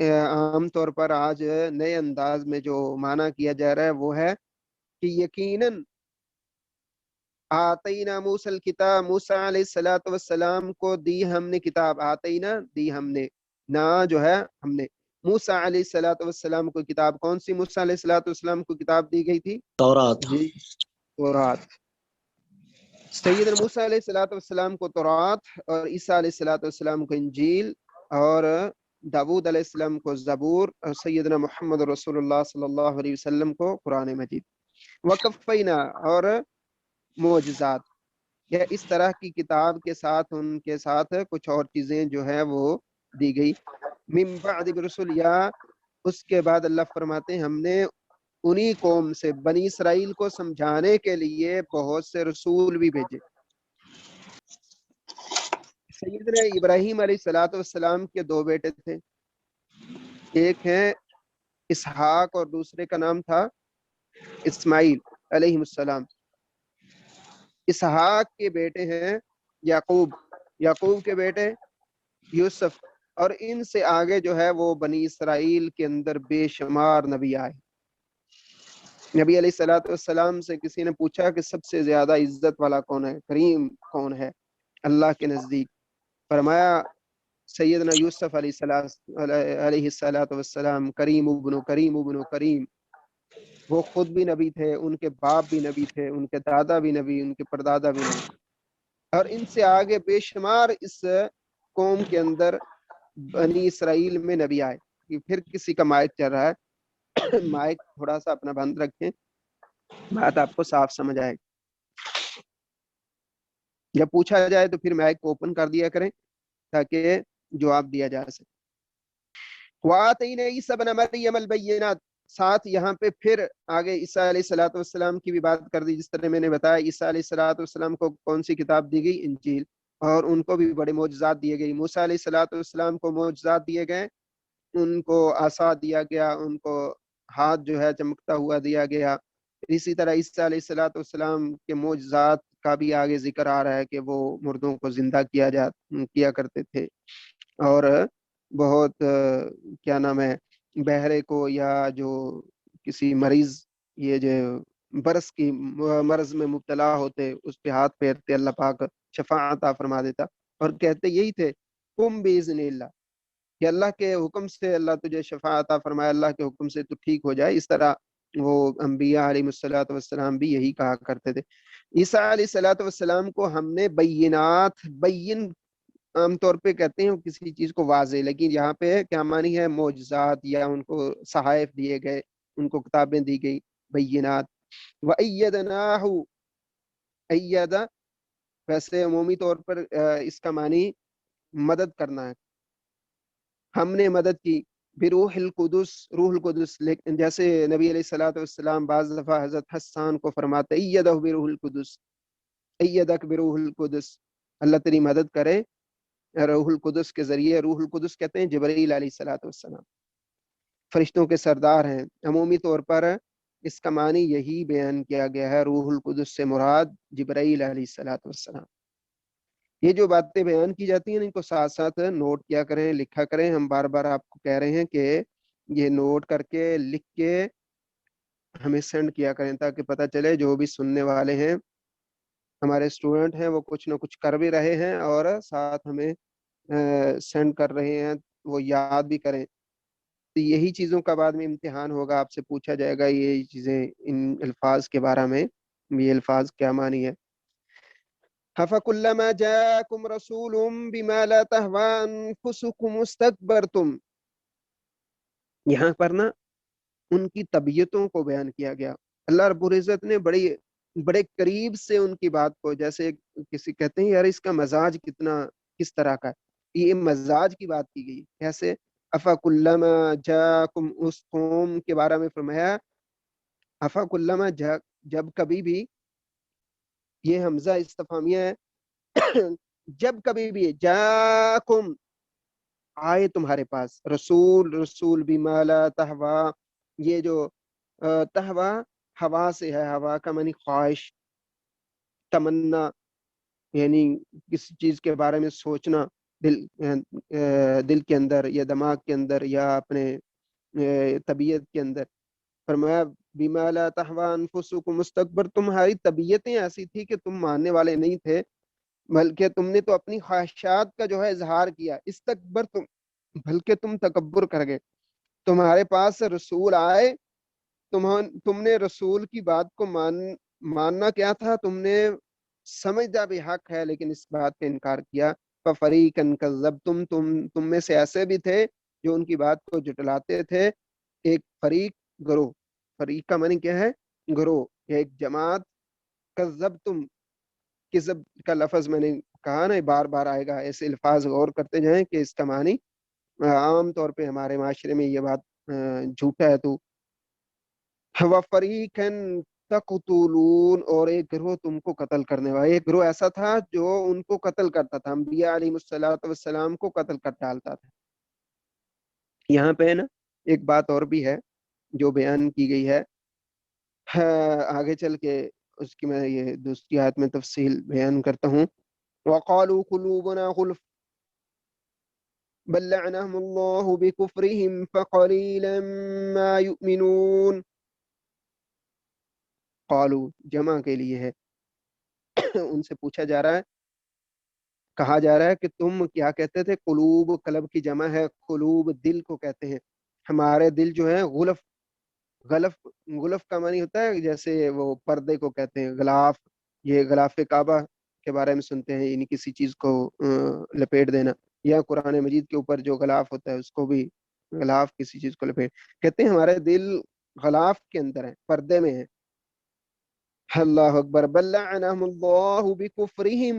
عام طور پر آج نئے انداز میں جو معنی کیا جا رہا ہے وہ ہے کہ یقیناً آتینا موسیٰ الکتاب، موسیٰ علیہ الصلوۃ والسلام کو دی ہم نے کتاب، آتینا دی ہم نے، نا جو ہے ہم نے، موسیٰ علیہ الصلوۃ والسلام کو کتاب، کون سی موسیٰ علیہ الصلوۃ والسلام کو کتاب دی گئی تھی؟ تورات. جی تورات. سیدنا موسیٰ علیہ الصلوۃ والسلام کو تورات، اور عیسیٰ علیہ الصلوۃ والسلام کو انجیل، اور داود علیہ السلام کو زبور، اور سیدنا محمد رسول اللہ صلی اللہ علیہ وسلم کو قرآن مجید. وکفینا، اور معجزات، یا اس طرح کی کتاب کے ساتھ ان کے ساتھ کچھ اور چیزیں جو ہے وہ دی گئی. من بعد برسول، یا اس کے بعد اللہ فرماتے ہیں ہم نے انہی قوم سے بنی اسرائیل کو سمجھانے کے لیے بہت سے رسول بھی بھیجے. سیدنا ابراہیم علیہ الصلوۃ والسلام کے دو بیٹے تھے، ایک ہیں اسحاق اور دوسرے کا نام تھا اسماعیل علیہ السلام. اسحاق کے بیٹے ہیں یعقوب، یعقوب کے بیٹے یوسف، اور ان سے آگے جو ہے وہ بنی اسرائیل کے اندر بے شمار نبی آئے. نبی علیہ الصلوۃ والسلام سے کسی نے پوچھا کہ سب سے زیادہ عزت والا کون ہے، کریم کون ہے اللہ کے نزدیک؟ فرمایا سیدنا یوسف علیہ الصلوۃ والسلام، کریم ابن کریم ابن کریم. وہ خود بھی نبی تھے، ان کے باپ بھی نبی تھے، ان کے دادا بھی نبی، ان کے پردادا بھی نبی، اور ان سے آگے بے شمار اس قوم کے اندر بنی اسرائیل میں نبی آئے. پھر کسی کا مائک چل رہا ہے، مائک تھوڑا سا اپنا بند رکھیں، بات آپ کو صاف سمجھ آئے. جب پوچھا جائے تو پھر مائک کو اوپن کر دیا کریں تاکہ جواب دیا جا سکے. وَآتَيْنَا عِيسَىٰ ابْنَ مَرْيَمَ الْبَيِّنَاتِ، ساتھ یہاں پہ پھر آگے عیسیٰ علیہ الصلوۃ والسلام کی بھی بات کر دی. جس طرح میں نے بتایا عیسیٰ علیہ الصلوۃ والسلام کو کون سی کتاب دی گئی؟ انجیل، اور ان کو بھی بڑے معجزات دیے گئے. موسیٰ علیہ الصلوۃ والسلام کو معجزات دیے گئے، ان کو عصا دیا گیا، ان کو ہاتھ جو ہے چمکتا ہوا دیا گیا. اسی طرح عیسیٰ علیہ الصلوۃ والسلام کے معجزات کا بھی آگے ذکر آ رہا ہے کہ وہ مردوں کو زندہ کیا کرتے تھے، اور بہت کیا نام ہے، بہرے کو یا جو کسی مریض یہ جو برس کی مرض میں مبتلا ہوتے اس پہ ہاتھ پھیرتے، اللہ پاک شفاعت عطا فرما دیتا، اور کہتے یہی تھے قم باذن اللہ، کہ اللہ کے حکم سے اللہ تجھے شفاعت عطا فرمائے، اللہ کے حکم سے تو ٹھیک ہو جائے. اس طرح وہ انبیاء علیہ الصلوۃ والسلام بھی یہی کہا کرتے تھے. عیسیٰ علیہ الصلوۃ والسلام کو ہم نے بینات، بین عام طور پہ کہتے ہیں کسی چیز کو واضح، لیکن یہاں پہ کیا معنی ہے؟ معجزات، یا ان کو صحائف دیے گئے، ان کو کتابیں دی گئی، بینات. وَأَيَّدْنَاهُ، ایدہ ویسے عمومی طور پر اس کا معنی مدد کرنا ہے، ہم نے مدد کی. بروح القدس، روح القدس، لیکن جیسے نبی علیہ الصلوۃ والسلام بعض دفعہ حضرت حسان کو فرماتے ایدہ بروح القدس، ایدک بروح القدس، اللہ تیری مدد کرے روح القدس کے ذریعے. روح القدس کہتے ہیں جبرائیل علیہ الصلوۃ والسلام، فرشتوں کے سردار ہیں. عمومی طور پر اس کا معنی یہی بیان کیا گیا ہے، روح القدس سے مراد جبرائیل علیہ الصلوۃ والسلام. یہ جو باتیں بیان کی جاتی ہیں ان کو ساتھ ساتھ نوٹ کیا کریں، لکھا کریں. ہم بار بار آپ کو کہہ رہے ہیں کہ یہ نوٹ کر کے لکھ کے ہمیں سینڈ کیا کریں تاکہ پتہ چلے جو بھی سننے والے ہیں ہمارے اسٹوڈنٹ ہیں وہ کچھ نہ کچھ کر بھی رہے ہیں اور ساتھ ہمیں سینڈ کر رہے ہیں، وہ یاد بھی کریں. تو یہی چیزوں کا بعد میں امتحان ہوگا، آپ سے پوچھا جائے گا یہ چیزیں، ان الفاظ کے بارے میں یہ الفاظ کیا معنی ہے. أَفَكُلَّمَا جَاءَكُمْ رَسُولٌ بِمَا لَا تَهْوَىٰ أَنفُسُكُمُ اسْتَكْبَرْتُمْ، یہاں پر نا ان کی طبیعتوں کو بیان کیا گیا. اللہ رب العزت نے بڑے قریب سے ان کی بات کو، جیسے کسی کہتے ہیں یار اس کا مزاج کس طرح کا ہے، یہ مزاج کی بات کی گئی. کیسے؟ أَفَكُلَّمَا جَاءَكُمْ، اس قوم کے بارے میں فرمایا أَفَكُلَّمَا، جب کبھی بھی، یہ حمزہ استفہامیہ ہے، جب کبھی بھی جاکم آئے تمہارے پاس، رسول بما لا تہوا، یہ جو تہوا ہوا سے ہے، ہوا کا معنی خواہش، تمنا، یعنی کسی چیز کے بارے میں سوچنا. دل کے اندر یا دماغ کے اندر یا اپنے طبیعت کے اندر. فرمایا بما لا تحوی انفسکم مستکبر، تمہاری طبیعتیں ایسی تھی کہ تم ماننے والے نہیں تھے، بلکہ تم نے تو اپنی خواہشات کا جو ہے اظہار کیا. استکبر تم، بلکہ تم تکبر کر گئے. تمہارے پاس رسول آئے، تم نے رسول کی بات کو ماننا کیا تھا، تم نے سمجھا بھی حق ہے لیکن اس بات پہ انکار کیا. فَفَرِيقًا كَذَّبْتُمْ، تم میں سے ایسے بھی تھے جو ان کی بات کو جٹلاتے تھے. ایک فریق، گروہ، فریق کا معنی کیا ہے؟ گروہ، ایک جماعت. کذبتم، کذب کا لفظ میں نے کہا نا بار بار آئے گا، ایسے الفاظ غور کرتے جائیں کہ اس کا معنی عام طور پہ ہمارے معاشرے میں یہ بات جھوٹا ہے. تو وَفَرِيقًا تَقْتُلُونَ، اور ایک گروہ تم کو قتل کرنے والا. ایک گروہ ایسا تھا جو ان کو قتل کرتا تھا، انبیاء علیہ السلام کو قتل کر ڈالتا تھا. یہاں پہ نا ایک بات اور بھی ہے جو بیان کی گئی ہے، آگے چل کے اس کی میں یہ دوسری آیت میں تفصیل بیان کرتا ہوں. وَقَالُوا قُلُوبُنَا غُلْفٌ بَل لَّعَنَهُمُ اللَّهُ بِكُفْرِهِمْ فَقَلِيلًا مَا يُؤْمِنُونَ. قالو جمع کے لیے ہے. ان سے پوچھا جا رہا ہے، کہا جا رہا ہے کہ تم کیا کہتے تھے. قلوب قلب کی جمع ہے، قلوب دل کو کہتے ہیں. ہمارے دل جو ہے غلف، غلف، غلف کا معنی ہوتا ہے جیسے وہ پردے کو کہتے ہیں غلاف. یہ غلاف کعبہ کے بارے میں سنتے ہیں، یعنی کسی چیز کو لپیٹ دینا، یا قرآن مجید کے اوپر جو غلاف ہوتا ہے اس کو بھی غلاف، کسی چیز کو لپیٹ. کہتے ہیں ہمارے دل غلاف کے اندر ہے، پردے میں ہے. اللہ اکبر. بل لعنہم اللہ بکفرہم،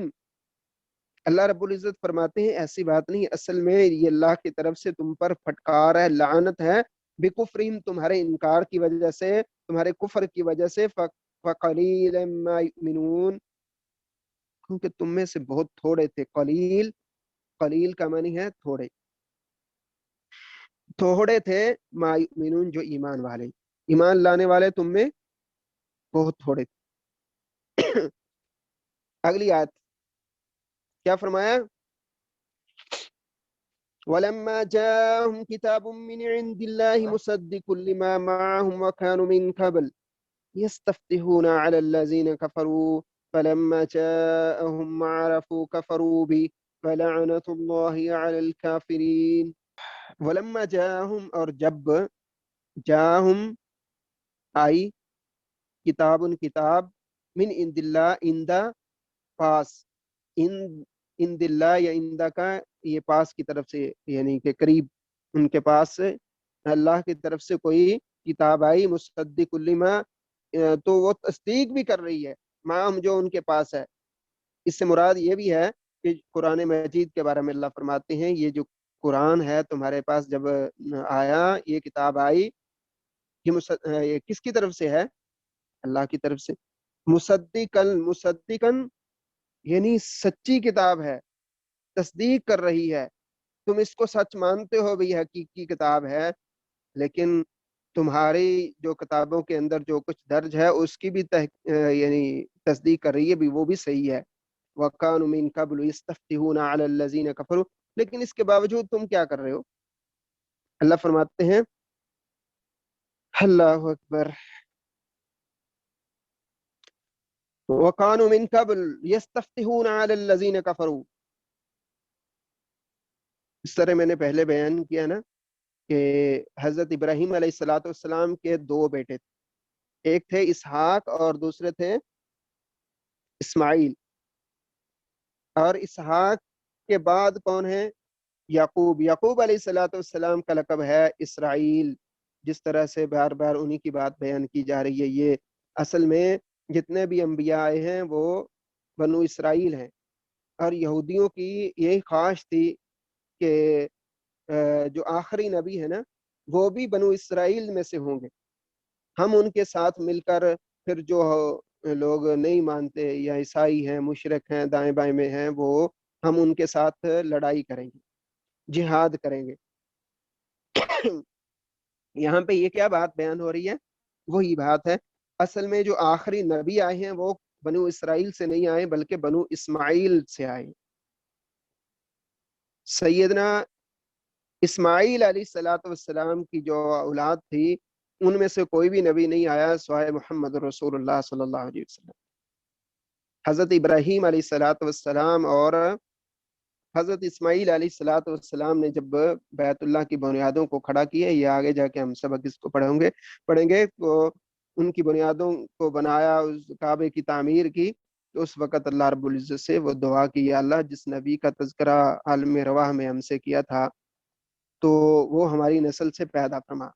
اللہ رب العزت فرماتے ہیں ایسی بات نہیں، اصل میں یہ اللہ کی طرف سے تم پر پھٹکار ہے، لعنت ہے. بکفرہم، تمہارے انکار کی وجہ سے، تمہارے کفر کی وجہ سے. فقلیلا ما یؤمنون، کیونکہ تم میں سے بہت تھوڑے تھے. قلیل، قلیل کا معنی ہے تھوڑے، تھوڑے تھے. ما یؤمنون، جو ایمان والے، ایمان لانے والے تم میں بہت تھوڑے تھے. اگلی آیت کیا فرمایا؟ وَلَمَّا جَاءَهُمْ كِتَابٌ مِّنْ عِندِ اللَّهِ مُصَدِّقٌ لِّمَا مَعَهُمْ وَكَانُوا مِن قَبْلُ يَسْتَفْتِحُونَ عَلَى الَّذِينَ كَفَرُوا فَلَمَّا جَاءَهُم مَّا عَرَفُوا كَفَرُوا بِهِ فَلَعْنَةُ اللَّهِ عَلَى الْكَافِرِينَ. وَلَمَّا جَاءَهُمْ، اور جب، جاءہم آئی، کتاب کتاب، من عند اللہ، اندہ پاس، عند اللہ یا اندہ کا یہ پاس کی طرف سے یعنی کہ قریب، ان کے پاس سے اللہ کی طرف سے کوئی کتاب آئی. مصدق لما، تو وہ تصدیق بھی کر رہی ہے معاہم، جو ان کے پاس ہے. اس سے مراد یہ بھی ہے کہ قرآن مجید کے بارے میں اللہ فرماتے ہیں یہ جو قرآن ہے تمہارے پاس جب آیا، یہ کتاب آئی، یہ کس کی طرف سے ہے؟ اللہ کی طرف سے. مصدقن، مصدقن یعنی سچی کتاب ہے، تصدیق کر رہی ہے. تم اس کو سچ مانتے ہو بھی حقیقی کتاب ہے، لیکن تمہاری جو کتابوں کے اندر جو کچھ درج ہے اس کی بھی یعنی تصدیق کر رہی ہے بھی، وہ بھی صحیح ہے. وَكَانُوا مِن قَبْلُ يَسْتَفْتِحُونَ عَلَى الَّذِينَ كَفَرُوا، لیکن اس کے باوجود تم کیا کر رہے ہو؟ اللہ فرماتے ہیں، اللہ اکبر. وَكَانُوا مِن قَبْلُ يَسْتَفْتِحُونَ عَلَى الَّذِينَ كَفَرُوا. اس طرح میں نے پہلے بیان کیا نا کہ حضرت ابراہیم علیہ السلام کے دو بیٹے تھے، ایک تھے اسحاق اور دوسرے تھے اسماعیل. اور اسحاق کے بعد کون ہے؟ یعقوب. یعقوب علیہ السلام کا لقب ہے اسرائیل. جس طرح سے بار بار انہی کی بات بیان کی جا رہی ہے، یہ اصل میں جتنے بھی انبیاء آئے ہیں وہ بنو اسرائیل ہیں. اور یہودیوں کی یہی خواہش تھی کہ جو آخری نبی ہے نا وہ بھی بنو اسرائیل میں سے ہوں گے. ہم ان کے ساتھ مل کر پھر جو لوگ نہیں مانتے یا عیسائی ہیں، مشرک ہیں، دائیں بائیں میں ہیں، وہ ہم ان کے ساتھ لڑائی کریں گے، جہاد کریں گے. یہاں پہ یہ کیا بات بیان ہو رہی ہے؟ وہی بات ہے. اصل میں جو آخری نبی آئے ہیں وہ بنو اسرائیل سے نہیں آئے بلکہ بنو اسماعیل سے آئے. سیدنا اسماعیل علیہ الصلوۃ والسلام کی جو اولاد تھی ان میں سے کوئی بھی نبی نہیں آیا سوائے محمد رسول اللہ صلی اللہ علیہ وسلم۔ حضرت ابراہیم علیہ الصلوۃ والسلام اور حضرت اسماعیل علیہ الصلوۃ والسلام نے جب بیت اللہ کی بنیادوں کو کھڑا کیا، یہ آگے جا کے ہم سبق اس کو پڑھیں گے تو ان کی بنیادوں کو بنایا، اس کعبے کی تعمیر کی، تو اس وقت اللہ رب العزت سے وہ دعا کی، یا اللہ جس نبی کا تذکرہ عالم رواح میں ہم سے کیا تھا تو وہ ہماری نسل سے پیدا فرما۔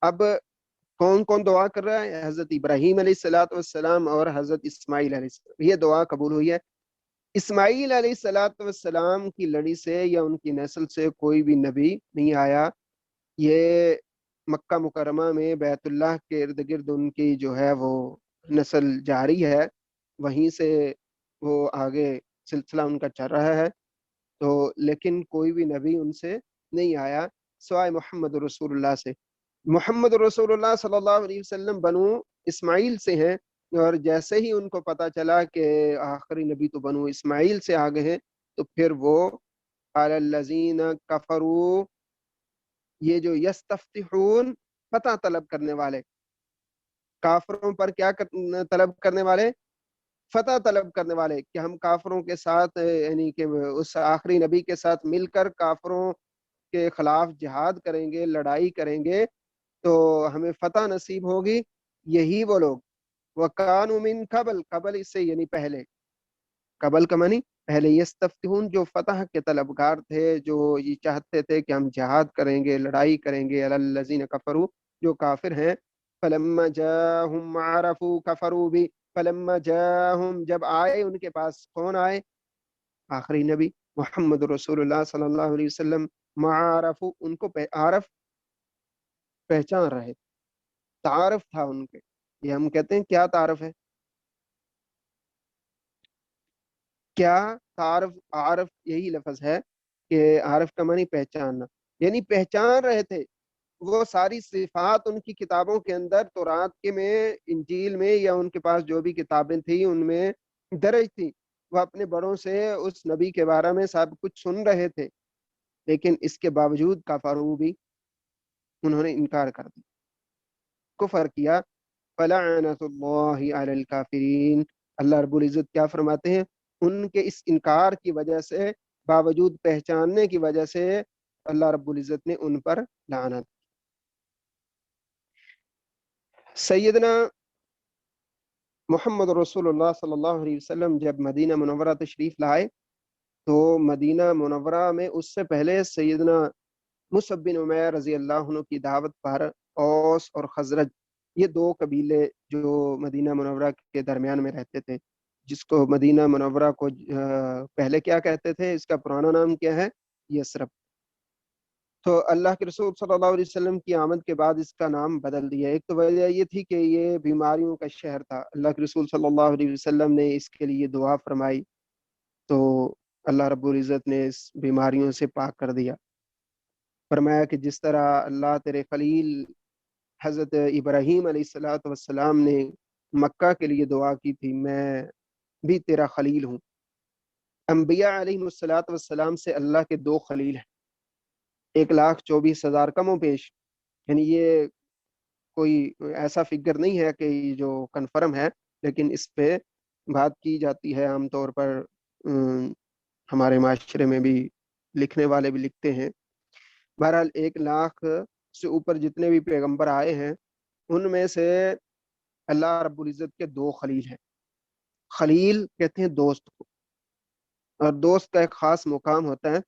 اب کون کون دعا کر رہا ہے؟ حضرت ابراہیم علیہ الصلوۃ والسلام اور حضرت اسماعیل علیہ السلام، یہ دعا قبول ہوئی ہے۔ اسماعیل علیہ الصلوۃ والسلام کی لڑی سے یا ان کی نسل سے کوئی بھی نبی نہیں آیا، یہ مکہ مکرمہ میں بیت اللہ کے ارد گرد ان کی جو ہے وہ نسل جاری ہے، وہیں سے وہ آگے سلسلہ ان کا چل رہا ہے، تو لیکن کوئی بھی نبی ان سے نہیں آیا سوائے محمد رسول اللہ سے۔ محمد رسول اللہ صلی اللہ علیہ وسلم بنو اسماعیل سے ہیں، اور جیسے ہی ان کو پتا چلا کہ آخری نبی تو بنو اسماعیل سے آگے ہیں، تو پھر وہ علی الذین کفروا، یہ جو یستفتحون، فتح طلب کرنے والے، کافروں پر کیا طلب کرنے والے؟ فتح طلب کرنے والے، کہ ہم کافروں کے ساتھ یعنی کہ اس آخری نبی کے ساتھ مل کر کافروں کے خلاف جہاد کریں گے، لڑائی کریں گے تو ہمیں فتح نصیب ہوگی۔ یہی وہ لوگ وَكَانُوا مِن قبل، قبل اس سے یعنی پہلے، قبل کا معنی پہلے، یستفتحون جو فتح کے طلبگار تھے، جو یہ چاہتے تھے کہ ہم جہاد کریں گے، لڑائی کریں گے، علی الذین کفروا، جو کافر ہیں، فلما جاءہم ما عرفوا کفروا بھی، فلما جاءہم جب آئے ان کے پاس، کون آئے؟ آخری نبی محمد رسول اللہ صلی اللہ علیہ وسلم، ما عرفوا ان کو عارف پہچان رہے، تعارف تھا ان کے، یہ ہم کہتے ہیں کیا تعارف ہے؟ کیا تعارف؟ عارف یہی لفظ ہے کہ عارف کا معنی پہچاننا، یعنی پہچان رہے تھے وہ ساری صفات ان کی کتابوں کے اندر، تورات کے میں، انجیل میں، یا ان کے پاس جو بھی کتابیں تھیں ان میں درج تھی، وہ اپنے بڑوں سے اس نبی کے بارے میں سب کچھ سن رہے تھے، لیکن اس کے باوجود کفروا بھی، انہوں نے انکار کر دیا، کفر کیا۔ فلعنت اللہ علی الکافرین، اللہ رب العزت کیا فرماتے ہیں؟ ان کے اس انکار کی وجہ سے، باوجود پہچاننے کی وجہ سے، اللہ رب العزت نے ان پر لعنت۔ سیدنا محمد رسول اللہ صلی اللہ علیہ وسلم جب مدینہ منورہ تشریف لائے تو مدینہ منورہ میں اس سے پہلے سیدنا مصعب بن عمیر رضی اللہ عنہ کی دعوت پر اوس اور خزرج، یہ دو قبیلے جو مدینہ منورہ کے درمیان میں رہتے تھے، جس کو مدینہ منورہ کو پہلے کیا کہتے تھے، اس کا پرانا نام کیا ہے؟ یثرب۔ تو اللہ کے رسول صلی اللہ علیہ وسلم کی آمد کے بعد اس کا نام بدل دیا۔ ایک تو وجہ یہ تھی کہ یہ بیماریوں کا شہر تھا، اللہ کے رسول صلی اللہ علیہ وسلم نے اس کے لیے دعا فرمائی تو اللہ رب العزت نے اس بیماریوں سے پاک کر دیا۔ فرمایا کہ جس طرح اللہ تیرے خلیل حضرت ابراہیم علیہ الصلوۃ والسلام نے مکہ کے لیے دعا کی تھی، میں بھی تیرا خلیل ہوں۔ انبیاء علیہ الصلوۃ والسلام سے اللہ کے دو خلیل ہیں، 1,24,000 کم و بیش، یعنی یہ کوئی ایسا فگر نہیں ہے کہ جو کنفرم ہے، لیکن اس پہ بات کی جاتی ہے عام طور پر، ہمارے معاشرے میں بھی لکھنے والے بھی لکھتے ہیں۔ بہرحال 1,00,000 سے اوپر جتنے بھی پیغمبر آئے ہیں ان میں سے اللہ رب العزت کے دو خلیل ہیں۔ خلیل کہتے ہیں دوست کو، اور دوست کا ایک خاص مقام ہوتا ہے۔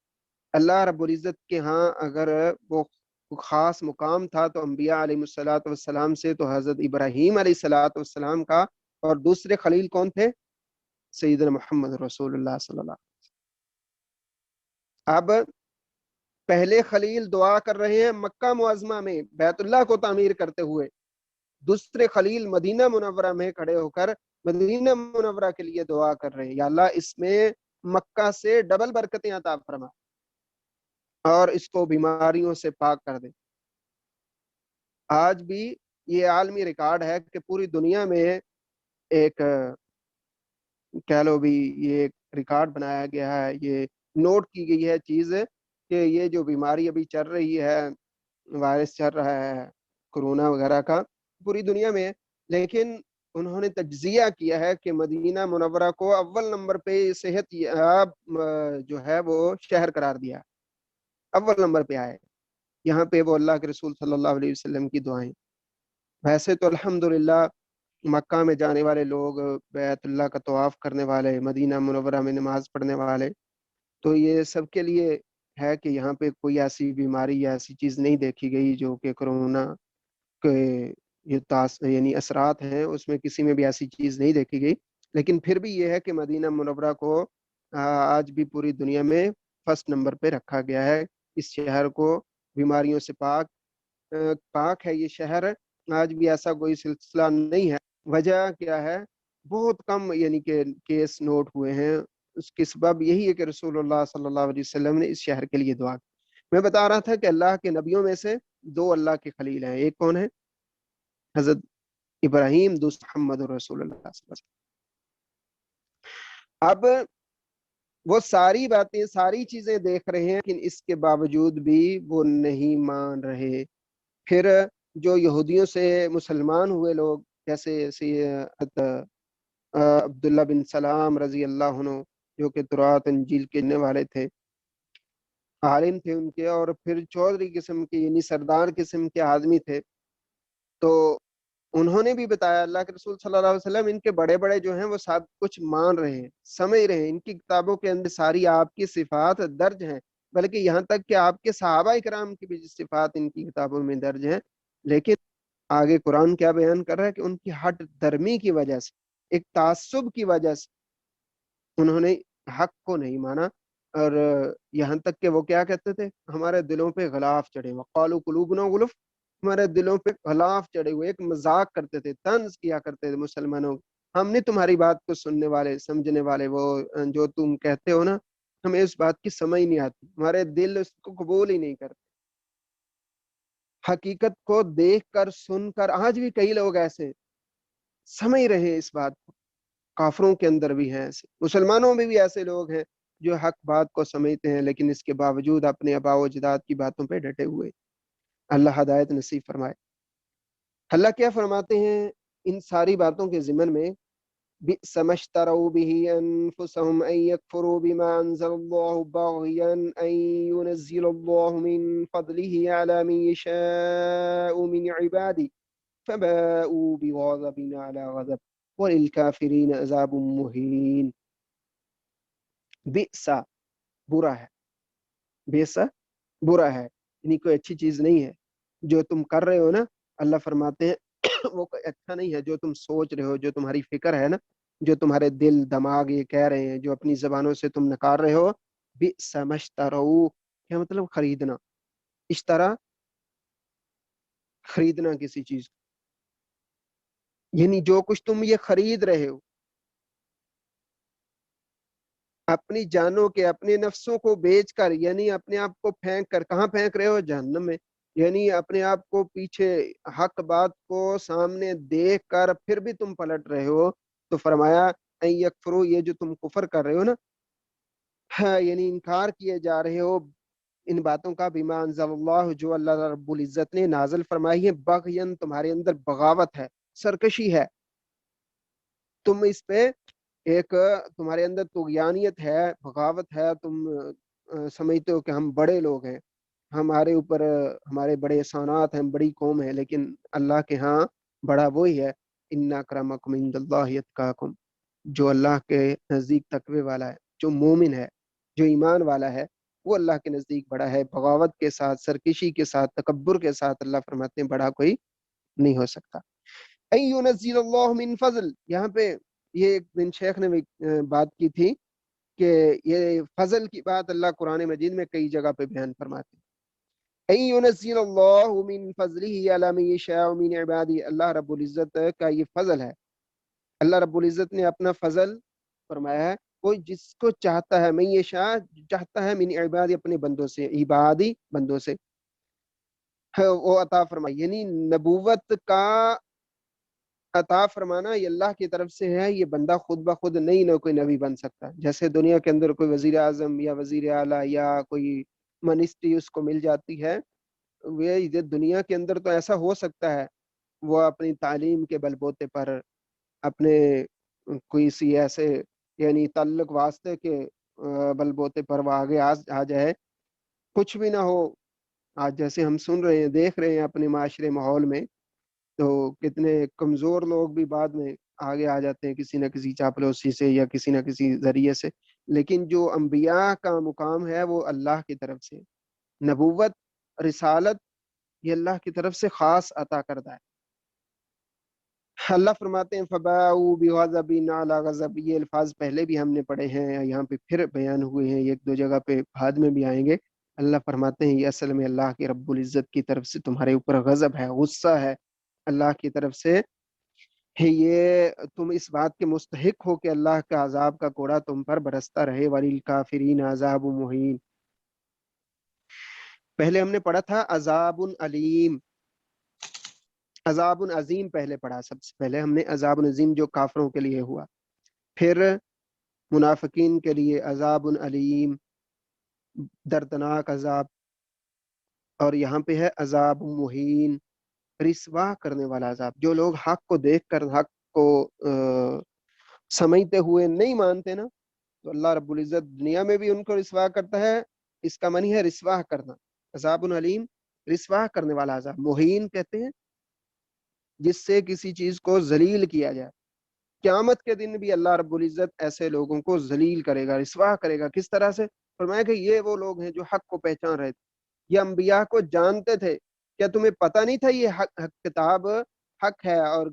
اللہ رب العزت کے ہاں اگر وہ خاص مقام تھا تو انبیاء علیہ الصلوۃ والسلام سے تو حضرت ابراہیم علیہ الصلوۃ والسلام کا، اور دوسرے خلیل کون تھے؟ سیدنا محمد رسول اللہ صلی اللہ علیہ وسلم۔ اب پہلے خلیل دعا کر رہے ہیں مکہ معظمہ میں بیت اللہ کو تعمیر کرتے ہوئے، دوسرے خلیل مدینہ منورہ میں کھڑے ہو کر مدینہ منورہ کے لیے دعا کر رہے ہیں، یا اللہ اس میں مکہ سے ڈبل برکتیں عطا فرما اور اس کو بیماریوں سے پاک کر دے۔ آج بھی یہ عالمی ریکارڈ ہے کہ پوری دنیا میں ایک کہہ لو بھی، یہ ایک ریکارڈ بنایا گیا ہے، یہ نوٹ کی گئی ہے چیز کہ یہ جو بیماری ابھی چل رہی ہے، وائرس چل رہا ہے کورونا وغیرہ کا پوری دنیا میں، لیکن انہوں نے تجزیہ کیا ہے کہ مدینہ منورہ کو اول نمبر پہ صحت یاب جو ہے وہ شہر قرار دیا، اول نمبر پہ آئے یہاں پہ وہ اللہ کے رسول صلی اللہ علیہ وسلم کی دعائیں۔ ویسے تو الحمدللہ مکہ میں جانے والے لوگ، بیت اللہ کا طواف کرنے والے، مدینہ منورہ میں نماز پڑھنے والے، تو یہ سب کے لیے ہے کہ یہاں پہ کوئی ایسی بیماری یا ایسی چیز نہیں دیکھی گئی جو کہ کرونا کے یہ یعنی اثرات ہیں اس میں کسی میں بھی ایسی چیز نہیں دیکھی گئی۔ لیکن پھر بھی یہ ہے کہ مدینہ منورہ کو آج بھی پوری دنیا میں فرسٹ نمبر پہ رکھا گیا ہے۔ اس شہر کو بیماریوں سے پاک ہے یہ شہر، آج بھی ایسا کوئی سلسلہ نہیں ہے۔ وجہ کیا ہے؟ بہت کم یعنی کہ کیس نوٹ ہوئے ہیں، اس کی سبب یہی ہے کہ رسول اللہ صلی اللہ علیہ وسلم نے اس شہر کے لیے دعا کی۔ میں بتا رہا تھا کہ اللہ کے نبیوں میں سے دو اللہ کے خلیل ہیں، ایک کون ہے؟ حضرت ابراہیم، دوسرا محمد رسول اللہ صلی اللہ علیہ وسلم۔ اب وہ ساری باتیں، ساری چیزیں دیکھ رہے ہیں، لیکن اس کے باوجود بھی وہ نہیں مان رہے۔ پھر جو یہودیوں سے مسلمان ہوئے لوگ، جیسے عبداللہ بن سلام رضی اللہ عنہ، جو کہ تورات انجیل کے لکھنے والے تھے، عالم تھے ان کے، اور پھر چودھری قسم کے یعنی سردار قسم کے آدمی تھے، تو انہوں نے بھی بتایا اللہ کے رسول صلی اللہ علیہ وسلم ان کے بڑے بڑے جو ہیں وہ سب کچھ مان رہے ہیں، سمجھ رہے ہیں، ان کی کتابوں کے اندر ساری آپ کی صفات درج ہیں، بلکہ یہاں تک کہ آپ کے صحابہ کرام کی بھی صفات ان کی کتابوں میں درج ہیں، لیکن آگے قرآن کیا بیان کر رہا ہے کہ ان کی ہٹ درمی کی وجہ سے، ایک تعصب کی وجہ سے انہوں نے حق کو نہیں مانا، اور یہاں تک کہ وہ کیا کہتے تھے؟ ہمارے دلوں پہ غلاف چڑھے، وقالوا قلوبنا غلف، ہمارے دلوں پہ غلاف چڑھے ہوئے، ایک مذاق کرتے تھے، طنز کیا کرتے تھے مسلمانوں، ہم نے تمہاری بات کو سننے والے، سمجھنے والے، وہ جو تم کہتے ہو نا ہمیں اس بات کی سمجھ نہیں آتی، ہمارے دل اس کو قبول ہی نہیں کرتے۔ حقیقت کو دیکھ کر، سن کر، آج بھی کئی لوگ ایسے سمجھ رہے اس بات کو، کافروں کے اندر بھی ہیں ایسے، مسلمانوں میں بھی ایسے لوگ ہیں جو حق بات کو سمجھتے ہیں، لیکن اس کے باوجود اپنے آباء و اجداد کی باتوں پہ ڈٹے ہوئے۔ اللہ ہدایت نصیب فرمائے۔ اللہ کیا فرماتے ہیں ان ساری باتوں کے ضمن میں؟ بئس ما اشتروا به انفسهم ان يكفروا بما انزل الله بغيا ان ينزل الله من فضله على من يشاء من عباده فباءوا بغضب على غضب وللكافرين عذاب مهين۔ بئس برا ہے، بئس برا ہے، یعنی کوئی اچھی چیز نہیں ہے جو تم کر رہے ہو نا، اللہ فرماتے ہیں وہ کوئی اچھا نہیں ہے جو تم سوچ رہے ہو، جو تمہاری فکر ہے نا، جو تمہارے دل دماغ یہ کہہ رہے ہیں، جو اپنی زبانوں سے تم نکار رہے ہو۔ بئس ما اشتروا، کیا مطلب؟ خریدنا، اشترا خریدنا کسی چیز، یعنی جو کچھ تم یہ خرید رہے ہو اپنی جانوں کے، اپنے نفسوں کو بیچ کر، یعنی اپنے آپ کو پھینک کر، کہاں پھینک رہے ہو؟ جہنم میں، یعنی اپنے آپ کو پیچھے، حق بات کو سامنے دیکھ کر پھر بھی تم پلٹ رہے ہو، تو فرمایا ان یکفروا، یہ جو تم کفر کر رہے ہو نا، یعنی انکار کیے جا رہے ہو ان باتوں کا، بما انزل اللہ، جو اللہ رب العزت نے نازل فرمائی ہے، بغین، تمہارے اندر بغاوت ہے، سرکشی ہے، تم اس پہ ایک، تمہارے اندر طغیانیت ہے، بغاوت ہے، تم سمجھتے ہو کہ ہم بڑے لوگ ہیں، ہمارے اوپر ہمارے بڑے احسانات ہیں، بڑی قوم ہے، لیکن اللہ کے ہاں بڑا وہی ہے، ان اکرمکم عند اللہ اتقاکم، جو اللہ کے نزدیک تقوی والا ہے، جو مومن ہے، جو ایمان والا ہے، وہ اللہ کے نزدیک بڑا ہے۔ بغاوت کے ساتھ، سرکشی کے ساتھ، تکبر کے ساتھ اللہ فرماتے ہیں بڑا کوئی نہیں ہو سکتا۔ ان ينزل اللہ من فضل، یہاں پہ یہ ایک بن شیخ نے بھی بات کی تھی کہ یہ فضل کی بات اللہ قرآن مجید میں کئی جگہ پہ بیان فرماتے ہیں۔ ان ينزل اللہ من فضلہ علی من یشاء من عبادہ، اللہ رب العزت کا یہ فضل ہے، اللہ رب العزت نے اپنا فضل فرمایا ہے، وہ جس کو چاہتا ہے، من یشاء، چاہتا ہے، من عبادی، اپنے بندوں سے، عبادی بندوں سے وہ عطا فرمائی، یعنی نبوت کا عطا فرمانا یہ اللہ کی طرف سے ہے، یہ بندہ خود بخود نہیں نہ کوئی نبی بن سکتا۔ جیسے دنیا کے اندر کوئی وزیر اعظم یا وزیر اعلیٰ یا کوئی منسٹری اس کو مل جاتی ہے، یہ دنیا کے اندر تو ایسا ہو سکتا ہے، وہ اپنی تعلیم کے بل بوتے پر، اپنے کوئی سی ایسے یعنی تعلق واسطے کے بل بوتے پر وہ آگے آ جائے، کچھ بھی نہ ہو۔ آج جیسے ہم سن رہے ہیں، دیکھ رہے ہیں اپنے معاشرے ماحول میں، تو کتنے کمزور لوگ بھی بعد میں آگے آ جاتے ہیں کسی نہ کسی چاپلوسی سے یا کسی نہ کسی ذریعے سے۔ لیکن جو انبیاء کا مقام ہے وہ اللہ کی طرف سے، نبوت، رسالت، یہ اللہ کی طرف سے خاص عطا کردہ ہے۔ اللہ فرماتے ہیں فَبَاءُوا بِغَضَبٍ عَلَىٰ غَضَبٍ، یہ الفاظ پہلے بھی ہم نے پڑھے ہیں، یہاں پہ پھر بیان ہوئے ہیں، ایک دو جگہ پہ بعد میں بھی آئیں گے۔ اللہ فرماتے ہیں یہ اصل میں اللہ کے رب العزت کی طرف سے تمہارے اوپر غضب ہے، غصہ ہے اللہ کی طرف سے، یہ تم اس بات کے مستحق ہو کہ اللہ کا عذاب کا کوڑا تم پر برستا رہے، وَلِلْكَافِرِينَ عَذَابٌ مُهِينٌ۔ پہلے ہم نے پڑھا تھا عذاب علیم، عذاب عظیم پہلے پڑھا، سب سے پہلے ہم نے عذاب عظیم جو کافروں کے لیے ہوا، پھر منافقین کے لیے عذاب علیم، دردناک عذاب، اور یہاں پہ ہے عذاب مہین، رسوا کرنے والا عذاب۔ جو لوگ حق کو دیکھ کر حق کو سمجھتے ہوئے نہیں مانتے نا، تو اللہ رب العزت دنیا میں بھی ان کو رسوا کرتا ہے، اس کا معنی ہے رسوا کرنا۔ عذاب علیم رسوا کرنے والا عذاب، مہین کہتے ہیں جس سے کسی چیز کو ذلیل کیا جائے۔ قیامت کے دن بھی اللہ رب العزت ایسے لوگوں کو ذلیل کرے گا، رسوا کرے گا۔ کس طرح سے؟ فرمایا کہ یہ وہ لوگ ہیں جو حق کو پہچان رہے تھے، یہ انبیاء کو جانتے تھے۔ کیا تمہیں پتہ نہیں تھا یہ حق کتاب حق ہے اور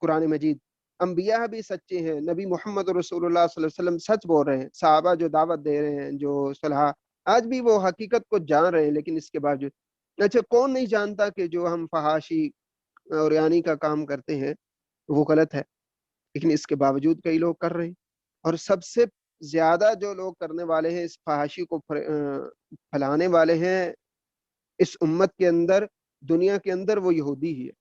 قرآن مجید؟ انبیاء بھی سچے ہیں، نبی محمد رسول اللہ صلی اللہ علیہ وسلم سچ بول رہے ہیں، صحابہ جو دعوت دے رہے ہیں، جو صلحاء آج بھی وہ حقیقت کو جان رہے ہیں، لیکن اس کے باوجود اچھا کون نہیں جانتا کہ جو ہم فحاشی اور یعنی کا کام کرتے ہیں وہ غلط ہے، لیکن اس کے باوجود کئی لوگ کر رہے ہیں۔ اور سب سے زیادہ جو لوگ کرنے والے ہیں، اس فحاشی کو پھیلانے والے ہیں اس امت کے اندر، دنیا کے اندر، وہ یہودی ہی ہے۔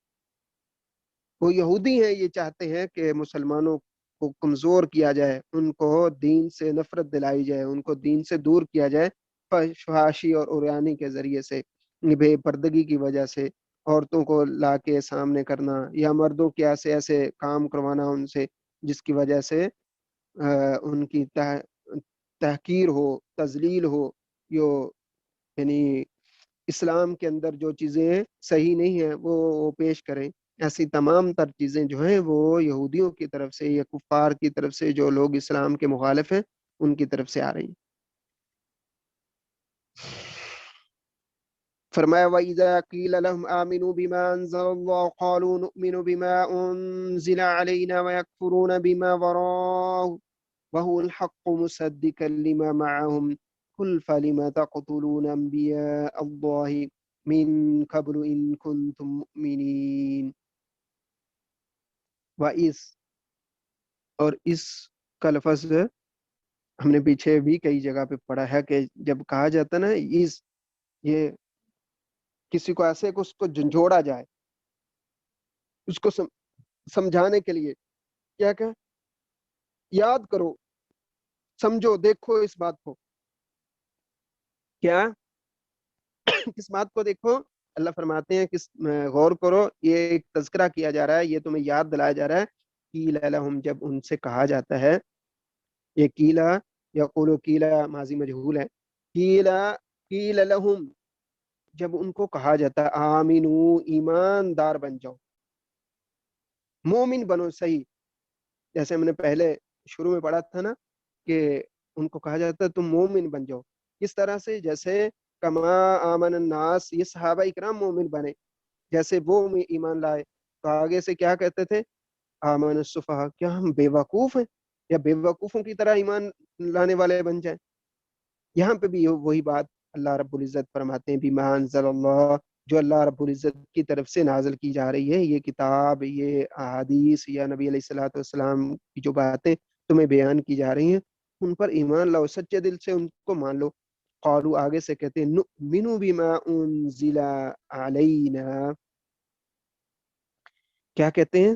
وہ یہودی ہیں، یہ چاہتے ہیں کہ مسلمانوں کو کمزور کیا جائے، ان کو دین سے نفرت دلائی جائے، ان کو دین سے دور کیا جائے، فحاشی اور عریانی کے ذریعے سے، بے پردگی کی وجہ سے، عورتوں کو لا کے سامنے کرنا یا مردوں کے ایسے ایسے کام کروانا ان سے جس کی وجہ سے ان کی تحقیر ہو، تذلیل ہو، یعنی اسلام کے اندر جو چیزیں صحیح نہیں ہیں وہ پیش کریں۔ ایسی تمام تر چیزیں جو ہیں وہ یہودیوں کی طرف سے یا کفار کی طرف سے، جو لوگ اسلام کے مخالف ہیں ان کی طرف سے آ رہی ہیں۔ فرمایا وَإِذَا قِيلَ لَهُمْ آمِنُوا بِمَا أَنزَلَ اللَّهُ قَالُوا نُؤْمِنُ بِمَا أُنزِلَ عَلَيْنَا وَيَكْفُرُونَ بِمَا وَرَاءَهُ وَهُوَ الْحَقُّ مُصَدِّقًا لِمَا مَعَهُمْ قُلْ فَلِمَ تَقْتُلُونَ أَنبِيَاءَ اللَّهِ مِن قَبْلُ إِن كُنتُم مُؤْمِنِينَ۔ وَإِذ، اور اس کا لفظ ہم نے پیچھے بھی کئی جگہ پہ پڑھا ہے کہ جب کہا جاتا نا اس، یہ کسی کو ایسے کہ اس کو جھنجھوڑا جائے، اس کو سمجھانے کے لیے کیا کہ یاد کرو، سمجھو، دیکھو اس بات کو، کیا کس بات کو دیکھو؟ اللہ فرماتے ہیں کس غور کرو، یہ ایک تذکرہ کیا جا رہا ہے، یہ تمہیں یاد دلایا جا رہا ہے۔ قیل لہم، جب ان سے کہا جاتا ہے، یہ قیلا یقولو قیلا ماضی مجہول ہے، قیل لہم، جب ان کو کہا جاتا ہے آمینو، ایماندار بن جاؤ، مومن بنو، صحیح، جیسے ہم نے پہلے شروع میں پڑھا تھا نا کہ ان کو کہا جاتا ہے تم مومن بن جاؤ، کس طرح سے؟ جیسے کما آمن الناس، یہ صحابہ اکرام مومن بنے، جیسے وہ ایمان لائے، تو آگے سے کیا کہتے تھے؟ آمن السفہاء، کیا ہم بے وقوف ہیں یا بے وقوفوں کی طرح ایمان لانے والے بن جائیں؟ یہاں پہ بھی وہی بات اللہ رب العزت فرماتے ہیں بما انزل اللہ، جو اللہ رب العزت کی طرف سے نازل کی جا رہی ہے، یہ کتاب، یہ احادیث یا نبی علیہ الصلوۃ والسلام کی جو باتیں تمہیں بیان کی جا رہی ہیں، ان پر ایمان لاؤ، سچے دل سے ان کو مان لو۔ قالوا، آگے سے کہتے ہیں نؤمن بما انزل علینا، کیا کہتے ہیں؟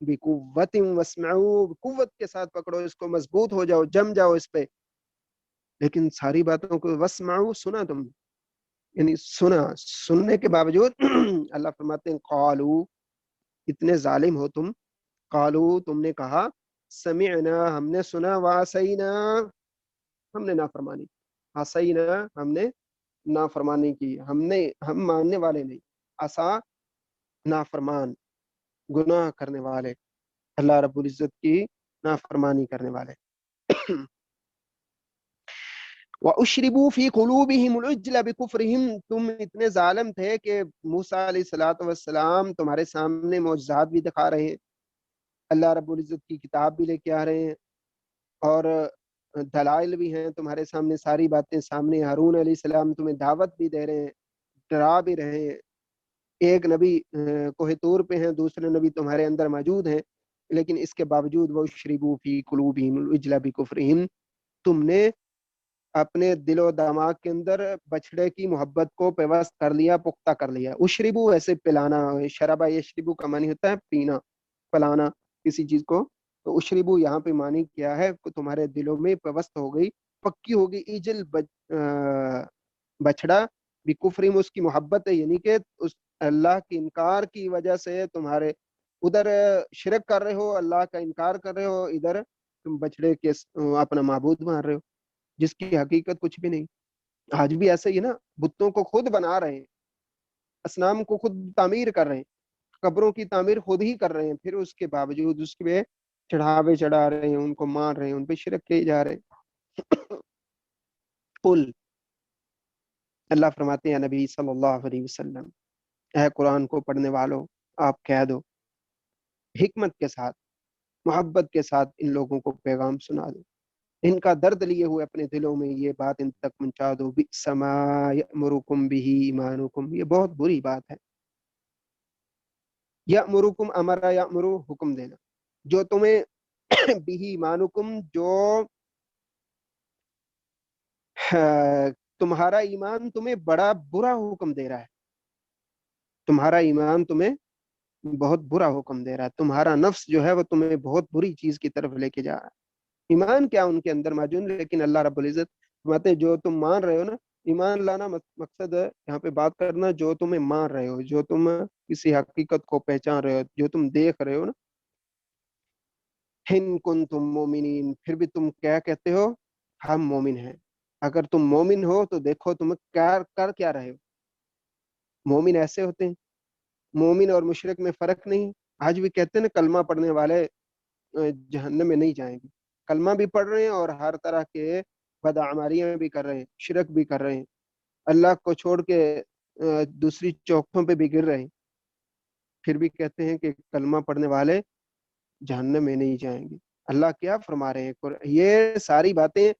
بِقُوَّةٍ وَاسْمَعُوا، قوت کے ساتھ پکڑو اس کو، مضبوط ہو جاؤ، جم جاؤ اس پہ. لیکن ساری باتوں کو وَاسْمَعُوا، سنا تم، یعنی سننے کے باوجود اللہ فرماتے ہیں قالوا، اتنے ظالم ہو تم، قالوا تم نے کہا سمعنا ہم نے سنا، وعصینا ہم نے نافرمانی، عصینا ہم نے نافرمانی کی، ہم ماننے والے نہیں، عصا نافرمان، گناہ کرنے والے، اللہ رب العزت کی نافرمانی کرنے والے. وَأُشْرِبُوا فِي قُلُوبِهِمُ الْعِجْلَ بِكُفْرِهِمْ، تم اتنے ظالم تھے کہ موسیٰ علیہ السلام تمہارے سامنے معجزات بھی دکھا رہے ہیں، اللہ رب العزت کی کتاب بھی لے کے آ رہے ہیں، اور دلائل بھی ہیں تمہارے سامنے، ساری باتیں سامنے. ہارون علیہ السلام تمہیں دعوت بھی دے رہے ہیں، ڈرا بھی رہے ہیں. ایک نبی کوہ طور پہ ہیں، دوسرے نبی تمہارے اندر موجود ہیں، لیکن اس کے باوجود وَأُشْرِبُوا فِي قُلُوبِهِمُ الْعِجْلَ بِكُفْرِهِمْ، تم نے اپنے دل و دماغ کے اندر بچڑے کی محبت کو پیوست کر لیا، پختہ کر لیا. اشربو ایسے پلانا، شربا یشربو کا معنی ہوتا ہے پینا، پلانا کسی چیز کو. تو اشربو یہاں پہ معنی کیا ہے کہ تمہارے دلوں میں پیوست ہو گئی، پکی ہو گئی ایجل بچڑا بکفریم، اس کی محبت ہے، یعنی کہ اس اللہ کے انکار کی وجہ سے تمہارے ادھر شرک کر رہے ہو، اللہ کا انکار کر رہے ہو، ادھر تم بچڑے کے اپنا معبود مان رہے ہو جس کی حقیقت کچھ بھی نہیں. آج بھی ایسے ہی نا، بتوں کو خود بنا رہے ہیں، اصنام کو خود تعمیر کر رہے ہیں، قبروں کی تعمیر خود ہی کر رہے ہیں، پھر اس کے باوجود اس پہ چڑھاوے چڑھا رہے ہیں، ان کو مان رہے ہیں، ان پہ شرک کیے جا رہے ہیں. قل، اللہ فرماتے ہیں نبی صلی اللہ علیہ وسلم، اے قرآن کو پڑھنے والوں، آپ کہہ دو حکمت کے ساتھ، محبت کے ساتھ ان لوگوں کو پیغام سنا دو، ان کا درد لیے ہوئے اپنے دلوں میں یہ بات ان تک پہنچا دو. بئس ما یأمرکم بہ ایمانکم، یہ بہت بری بات ہے. یأمرکم، امرا یأمرو، حکم دینا، جو تمہیں بہ ایمانکم، جو تمہارا ایمان تمہیں بڑا برا حکم دے رہا ہے، تمہارا ایمان تمہیں بہت برا حکم دے رہا ہے، تمہارا نفس جو ہے وہ تمہیں بہت بری چیز کی طرف لے کے جا رہا ہے. ایمان کیا ان کے اندر موجود، لیکن اللہ رب العزت فرماتے ہیں جو تم مان رہے ہو نا، ایمان لانا مقصد ہے یہاں پہ بات کرنا، جو تمہیں مان رہے ہو، جو تم کسی حقیقت کو پہچان رہے ہو، جو تم دیکھ رہے ہو نا. ان کنتم مومنین، پھر بھی تم کیا کہتے ہو، ہم مومن ہیں. اگر تم مومن ہو تو دیکھو تم کر کیا رہے ہو. مومن ایسے ہوتے ہیں، مومن اور مشرک میں فرق نہیں. آج بھی کہتے ہیں نا کلمہ پڑھنے والے جہنم میں نہیں جائیں گے. کلمہ بھی پڑھ رہے ہیں اور ہر طرح کے بدعمالیاں بھی کر رہے ہیں، شرک بھی کر رہے ہیں، اللہ کو چھوڑ کے دوسری چوکھوں پہ بھی گر رہے ہیں، پھر بھی کہتے ہیں کہ کلمہ پڑھنے والے جہنم میں نہیں جائیں گے. اللہ کیا فرما رہے ہیں، یہ ساری باتیں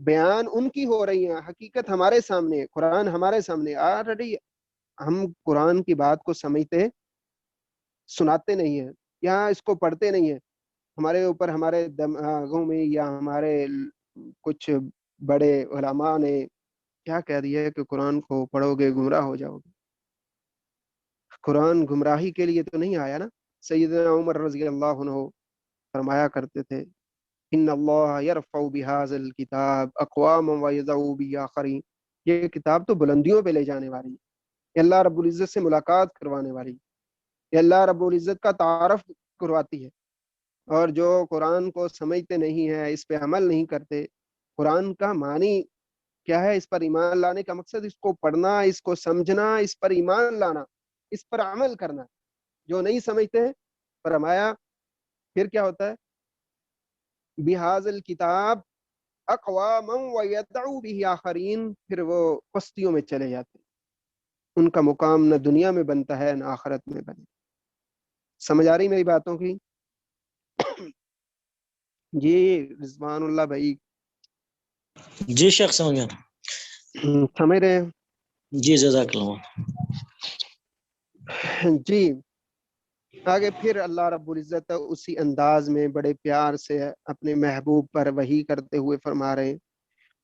بیان ان کی ہو رہی ہیں، حقیقت ہمارے سامنے، قرآن ہمارے سامنے آلریڈی. ہم قرآن کی بات کو سمجھتے سناتے نہیں ہیں، یہاں اس کو پڑھتے نہیں ہیں. ہمارے اوپر ہمارے دماغوں میں یا ہمارے کچھ بڑے علماء نے کیا کہہ دیا ہے کہ قرآن کو پڑھو گے گمراہ ہو جاؤ گے. قرآن گمراہی کے لیے تو نہیں آیا نا. سیدنا عمر رضی اللہ عنہ فرمایا کرتے تھے ان اللہ یرفع بہذا الکتاب اقواما ویضع به آخرین، یہ کتاب تو بلندیوں پہ لے جانے والی ہے، یہ اللہ رب العزت سے ملاقات کروانے والی ہے، یہ اللہ رب العزت کا تعارف کرواتی ہے. اور جو قرآن کو سمجھتے نہیں ہیں، اس پہ عمل نہیں کرتے، قرآن کا معنی کیا ہے، اس پر ایمان لانے کا مقصد اس کو پڑھنا، اس کو سمجھنا، اس پر ایمان لانا، اس پر عمل کرنا. جو نہیں سمجھتے ہیں فرمایا پھر کیا ہوتا ہے، بہذا الکتاب اقواما ویدعو به آخرین، پھر وہ پستیوں میں چلے جاتے ہیں، ان کا مقام نہ دنیا میں بنتا ہے نہ آخرت میں بنے. سمجھ آ رہی میری باتوں کی؟ جی رضوان اللہ بھائی جی شیخ سمجھ گیا، سمجھ رہے ہیں؟ جی جزاک اللہ. جی آگے پھر اللہ رب العزت اسی انداز میں بڑے پیار سے اپنے محبوب پر وحی کرتے ہوئے فرما رہے ہیں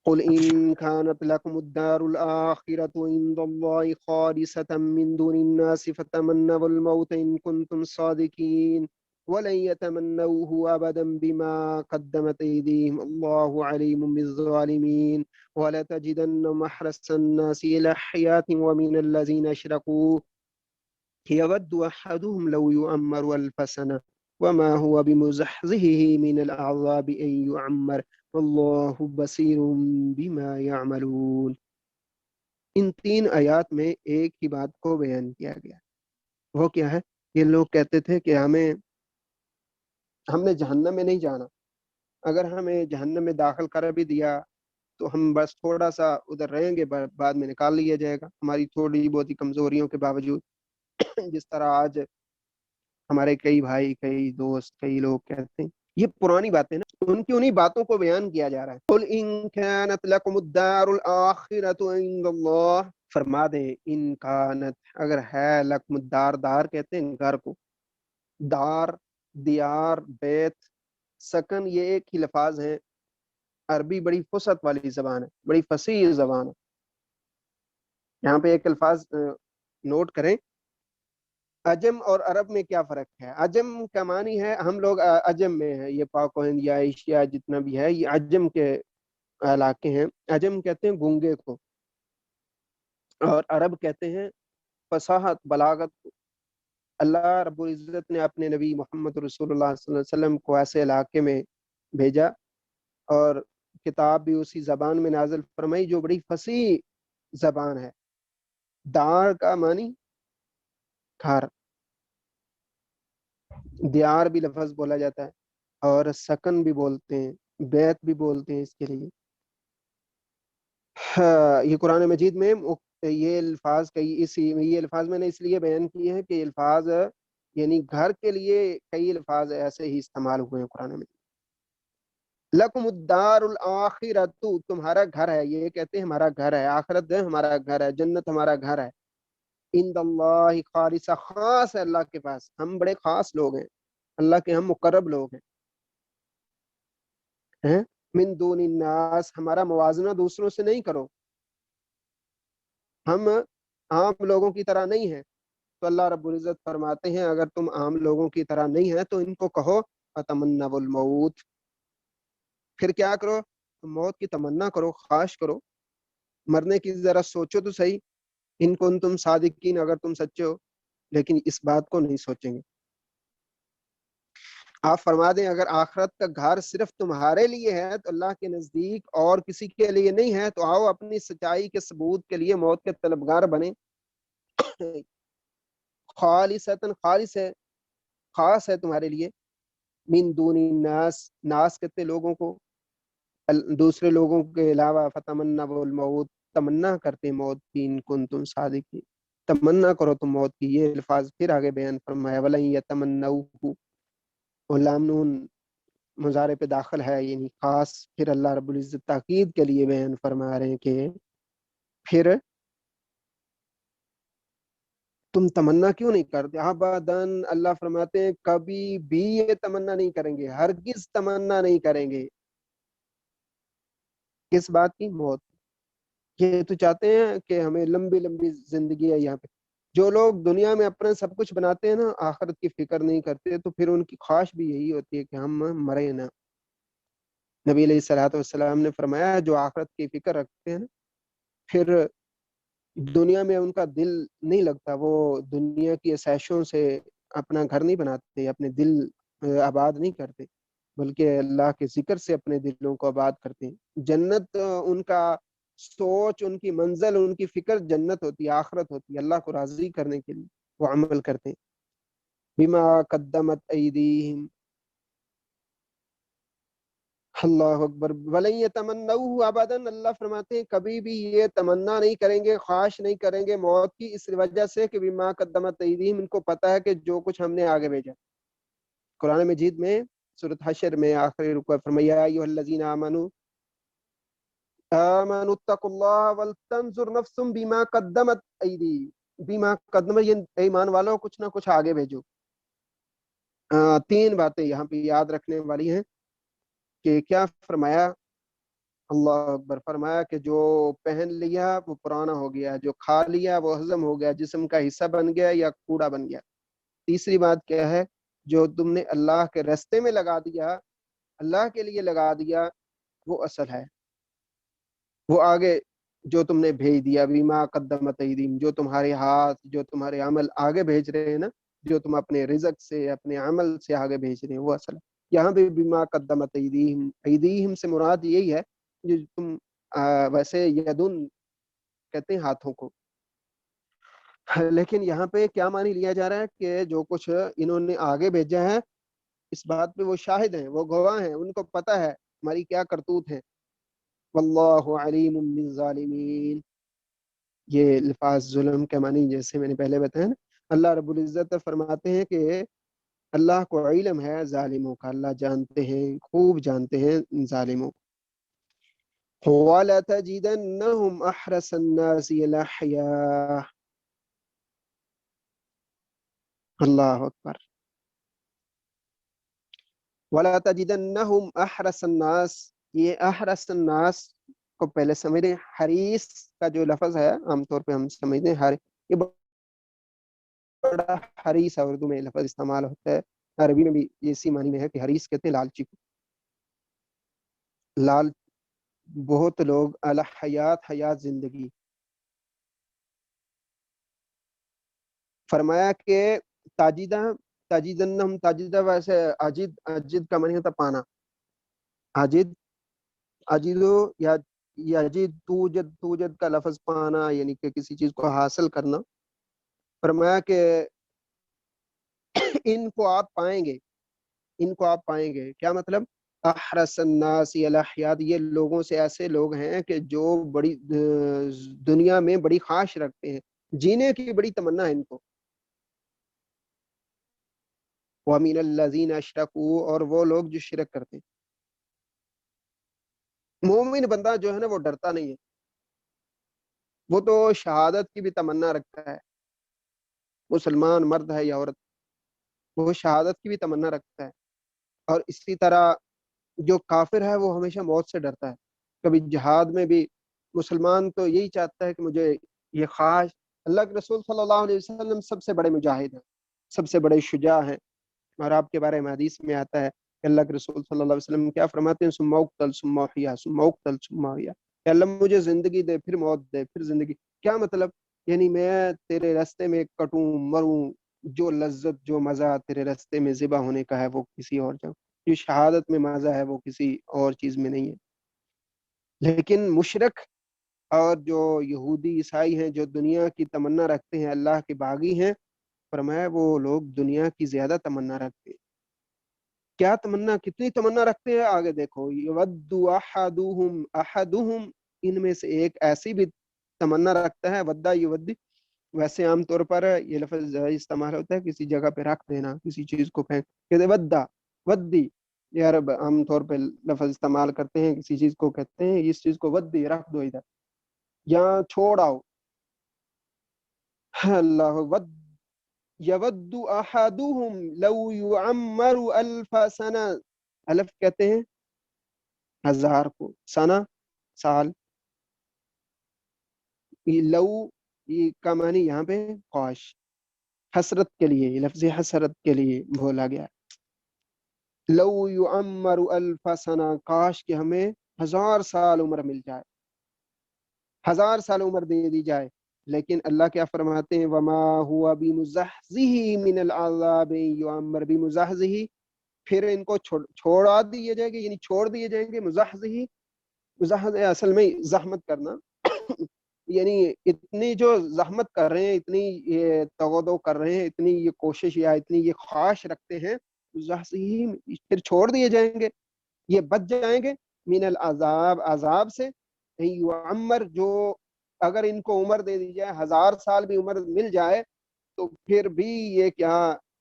قل ان كانت لكم الدار الآخرة عند الله خالصة من دون الناس فتمنوا الموت ان كنتم صادقين. وَلَن يَتَمَنَّوْهُ أَبَدًا بِمَا قَدَّمَتْ أَيْدِيهِمْ وَاللَّهُ عَلِيمٌ بِالظَّالِمِينَ وَلَتَجِدَنَّهُمْ أَحْرَصَ النَّاسِ إِلَى حَيَاةٍ وَمِنَ الَّذِينَ أَشْرَكُوا يود أحدهم لو يعمر ألف سنة وما هو بمزحزحه من العذاب أن يعمر والله بصير بما يعملون. ان تین آیات میں ایک ہی بات کو بیان کیا گیا. وہ کیا ہے؟ یہ لوگ کہتے تھے کہ ہم نے جہنم میں نہیں جانا، اگر ہمیں جہنم میں داخل کر بھی دیا تو ہم بس تھوڑا سا ادھر رہیں گے، بعد میں نکال لیا جائے گا ہماری تھوڑی بہت ہی کمزوریوں کے باوجود. جس طرح آج ہمارے کئی بھائی، کئی دوست، کئی لوگ کہتے ہیں. یہ پرانی باتیں نا، ان کی انہی باتوں کو بیان کیا جا رہا ہے. قل ان كانت لكم الدار الاخرة عند اللہ، فرما دیں ان کانت، اگر ہے، لکم الدار، دار کہتے ہیں گھر کو، دار، دیار، بیت، سکن، یہ ایک ہی لفاظ ہیں. عربی بڑی فصحت والی زبان ہے، بڑی فصیح زبان ہے. یہاں پہ ایک الفاظ نوٹ کریں، عجم اور عرب میں کیا فرق ہے؟ عجم کا معنی ہے ہم لوگ عجم میں ہیں، یہ پاک و ہند یا ایشیا جتنا بھی ہے یہ عجم کے علاقے ہیں. عجم کہتے ہیں گونگے کو، اور عرب کہتے ہیں فصاحت، بلاغت کو. اللہ رب العزت نے اپنے نبی محمد رسول اللہ صلی اللہ علیہ وسلم کو ایسے علاقے میں بھیجا اور کتاب بھی اسی زبان میں نازل فرمائی جو بڑی فصیح زبان ہے. دار کا معنی گھر، دیار بھی لفظ بولا جاتا ہے اور سکن بھی بولتے ہیں، بیت بھی بولتے ہیں اس کے لیے. یہ قرآن مجید میں یہ الفاظ یہ الفاظ میں نے اس لیے بیان کیے ہیں کہ یہ الفاظ یعنی گھر کے لیے کئی الفاظ ایسے ہی استعمال ہوئے ہیں قرآن مجید. لکم الدار الاخرۃ، تمہارا گھر ہے، یہ کہتے ہیں ہمارا گھر ہے، آخرت ہمارا گھر ہے، جنت ہمارا گھر ہے. عند اللہ خالصہ، خاص ہے اللہ کے پاس، ہم بڑے خاص لوگ ہیں، اللہ کے ہم مقرب لوگ ہیں. من دون الناس، ہمارا موازنہ دوسروں سے نہیں کرو، ہم عام لوگوں کی طرح نہیں ہیں. تو اللہ رب العزت فرماتے ہیں اگر تم عام لوگوں کی طرح نہیں ہیں تو ان کو کہو فتمنوا الموت، پھر کیا کرو؟ تم موت کی تمنا کرو، خواہش کرو، مرنے کی ذرا سوچو تو صحیح، ان کو تم صادقین، اگر تم سچے ہو. لیکن اس بات کو نہیں سوچیں گے. آپ فرما دیں اگر آخرت کا گھر صرف تمہارے لیے ہے تو اللہ کے نزدیک اور کسی کے لیے نہیں ہے، تو آؤ اپنی سچائی کے ثبوت کے لیے موت کے طلبگار بنیں. خالصتاً، خالص ہے، خاص ہے تمہارے لیے. من دون الناس، ناس کہتے لوگوں کو، دوسرے لوگوں کے علاوہ. فتمنوا الموت، تمنا کرتے موت کی، ان کنتم صادقین، تمنا کرو تم موت کی. یہ الفاظ پھر آگے بیان فرمایا ولن یتمنوہ، لام نون مضارع پہ داخل ہے، یعنی خاص. پھر اللہ رب العزت تاکید کے لیے بیان فرما رہے ہیں کہ پھر تم تمنا کیوں نہیں کرتے؟ ابداً، اللہ فرماتے ہیں کبھی بھی یہ تمنا نہیں کریں گے، ہرگز تمنا نہیں کریں گے. کس بات کی؟ موت. یہ تو چاہتے ہیں کہ ہمیں لمبی لمبی زندگی ہے یہاں پہ. جو لوگ دنیا میں اپنا سب کچھ بناتے ہیں نا، آخرت کی فکر نہیں کرتے، تو پھر ان کی خواہش بھی یہی ہوتی ہے کہ ہم مرے نا. نبی علیہ الصلوۃ والسلام نے فرمایا جو آخرت کی فکر رکھتے ہیں نا، پھر دنیا میں ان کا دل نہیں لگتا، وہ دنیا کی عیشوں سے اپنا گھر نہیں بناتے، اپنے دل آباد نہیں کرتے، بلکہ اللہ کے ذکر سے اپنے دلوں کو آباد کرتے ہیں. جنت ان کا سوچ، ان کی منزل، ان کی فکر جنت ہوتی ہے، آخرت ہوتی ہے. اللہ کو راضی کرنے کے لیے وہ عمل کرتے ہیں. بما قدمت ایدیہم، اللہ اکبر. ولن یتمنوہ ابدا، اللہ فرماتے ہیں کبھی بھی یہ تمنا نہیں کریں گے، خواہش نہیں کریں گے موت کی، اس وجہ سے کہ بما قدمت ایدیہم، ان کو پتہ ہے کہ جو کچھ ہم نے آگے بھیجا. قرآن مجید میں سورۃ حشر میں آخری رکوع فرمایا یا ایھا الذین آمنوا اتقوا اللہ ولتنظر نفس بما قدمت ایدی، بما قدمت، یہ ایمان والوں کچھ نہ کچھ آگے بھیجو. تین باتیں یہاں پہ یاد رکھنے والی ہیں کہ کیا فرمایا؟ اللہ اکبر. فرمایا کہ جو پہن لیا وہ پرانا ہو گیا، جو کھا لیا وہ ہضم ہو گیا، جسم کا حصہ بن گیا یا کوڑا بن گیا. تیسری بات کیا ہے؟ جو تم نے اللہ کے راستے میں لگا دیا، اللہ کے لیے لگا دیا، وہ اصل ہے۔ وہ آگے جو تم نے بھیج دیا، بیما قدمت ایدیم، جو تمہارے ہاتھ، جو تمہارے عمل آگے بھیج رہے ہیں نا، جو تم اپنے رزق سے، اپنے عمل سے آگے بھیج رہے ہیں، وہ اصل ہے۔ یہاں پہ بیما قدمت ایدیہم، ایدیہم سے مراد یہی ہے جو تم ویسے یدن کہتے ہیں ہاتھوں کو، لیکن یہاں پہ کیا معنی لیا جا رہا ہے کہ جو کچھ انہوں نے آگے بھیجا ہے، اس بات پہ وہ شاہد ہیں، وہ گواہ ہیں، ان کو پتہ ہے ہماری کیا کرتوت ہے۔ واللہ علیم بالظالمین، یہ الفاظ ظلم کے معنی جیسے میں نے پہلے بتایا نا، اللہ رب العزت فرماتے ہیں کہ اللہ کو علم ہے ظالموں کا، اللہ جانتے ہیں، خوب جانتے ہیں ظالموں کو۔ وَلَتَجِدَنَّهُمْ أَحْرَصَ النَّاسِ الْأَحْيَاءَ، اللہ اکبر، وَلَتَجِدَنَّهُمْ أَحْرَصَ النَّاسِ، یہ احرص الناس کو پہلے سمجھیں۔ حریص کا جو لفظ ہے عام طور پہ ہم سمجھتے ہیں یہ بڑا حریص ہے، اردو میں لفظ استعمال ہوتا ہے، عربی میں بھی اسی معنی میں ہے کہ حریص کہتے ہیں لالچی کو۔ لال بہت لوگ الحیات، حیات زندگی، فرمایا کہ تاجدہ، تاجدنہم، تاجدہ ویسے اجد کا معنی ہوتا پانا، اجد، اجدو یا یجد، توجد، توجد کا لفظ پانا یعنی کہ کسی چیز کو حاصل کرنا۔ فرمایا کہ ان کو آپ پائیں گے، ان کو آپ پائیں گے، کیا مطلب؟ احرص الناس الاحیاء، یہ لوگوں سے ایسے لوگ ہیں کہ جو بڑی دنیا میں بڑی خواہش رکھتے ہیں، جینے کی بڑی تمنا ہے ان کو۔ وَمِنَ الَّذِينَ اشْرَكُوا، اور وہ لوگ جو شرک کرتے ہیں۔ مومن بندہ جو ہے نا وہ ڈرتا نہیں ہے، وہ تو شہادت کی بھی تمنا رکھتا ہے، مسلمان مرد ہے یا عورت، وہ شہادت کی بھی تمنا رکھتا ہے۔ اور اسی طرح جو کافر ہے وہ ہمیشہ موت سے ڈرتا ہے۔ کبھی جہاد میں بھی مسلمان تو یہی چاہتا ہے کہ مجھے یہ خواہش، اللہ کے رسول صلی اللہ علیہ وسلم سب سے بڑے مجاہد ہیں، سب سے بڑے شجاع ہیں، اور آپ کے بارے میں حدیث میں آتا ہے کہ اللہ کے رسول صلی اللہ علیہ وسلم کیا فرماتے ہیں؟ ثم اقتل ثم احیا ثم اقتل ثم احیا، کہ اللہ مجھے زندگی دے، پھر موت دے، پھر زندگی۔ کیا مطلب؟ یعنی میں تیرے راستے میں کٹوں، مروں، جو لذت، جو مزہ تیرے راستے میں ذبح ہونے کا ہے وہ کسی اور جگہ، جو شہادت میں مزہ ہے وہ کسی اور چیز میں نہیں ہے۔ لیکن مشرک اور جو یہودی عیسائی ہیں جو دنیا کی تمنا رکھتے ہیں، اللہ کے باغی ہیں، فرمایا وہ لوگ دنیا کی زیادہ تمنا رکھتے ہیں۔ کیا تمنا، کتنی تمنا رکھتے ہیں؟ آگے دیکھو، یود احدہم، احدہم، ان میں سے ایک ایسی بھی تمنا رکھتا ہے، ودا یودی، ویسے عام طور پر یہ لفظ استعمال ہوتا ہے کسی جگہ پہ رکھ دینا، کسی چیز کو پھینک، کہتے ودا، ودی، یہ عرب عام طور پہ لفظ استعمال کرتے ہیں، کسی چیز کو کہتے ہیں اس چیز کو ودی، رکھ دو ادھر، یا چھوڑ آؤ۔ اللہ ود، یود احدہم لو یعمر الف سنہ، الف کہتے ہیں ہزار کو، سنہ سال، لو یہ کا معنی یہاں پہ خواہش، حسرت کے لیے، یہ لفظ حسرت کے لیے بولا گیا۔ لو یعمر الف سنہ، کاش کہ ہمیں 1000 سال عمر مل جائے، 1000 سال عمر دے دی جائے، لیکن اللہ کیا فرماتے ہیں؟ وما ہوا بمزحزہ من العذاب یعمر، بمزحزہ، پھر ان کو چھوڑا دیے جائیں گے، یعنی چھوڑ دیے جائیں گے۔ مزحزہ، مزحزہ اصل میں زحمت کرنا یعنی اتنی جو زحمت کر رہے ہیں، اتنی یہ تغدو کر رہے ہیں، اتنی یہ کوشش یا اتنی یہ خواہش رکھتے ہیں، پھر چھوڑ دیے جائیں گے، یہ بچ جائیں گے من العذاب، عذاب سے۔ یعمر، جو اگر ان کو عمر دے دی جائے، 1000 سال بھی عمر مل جائے، تو پھر بھی یہ کیا،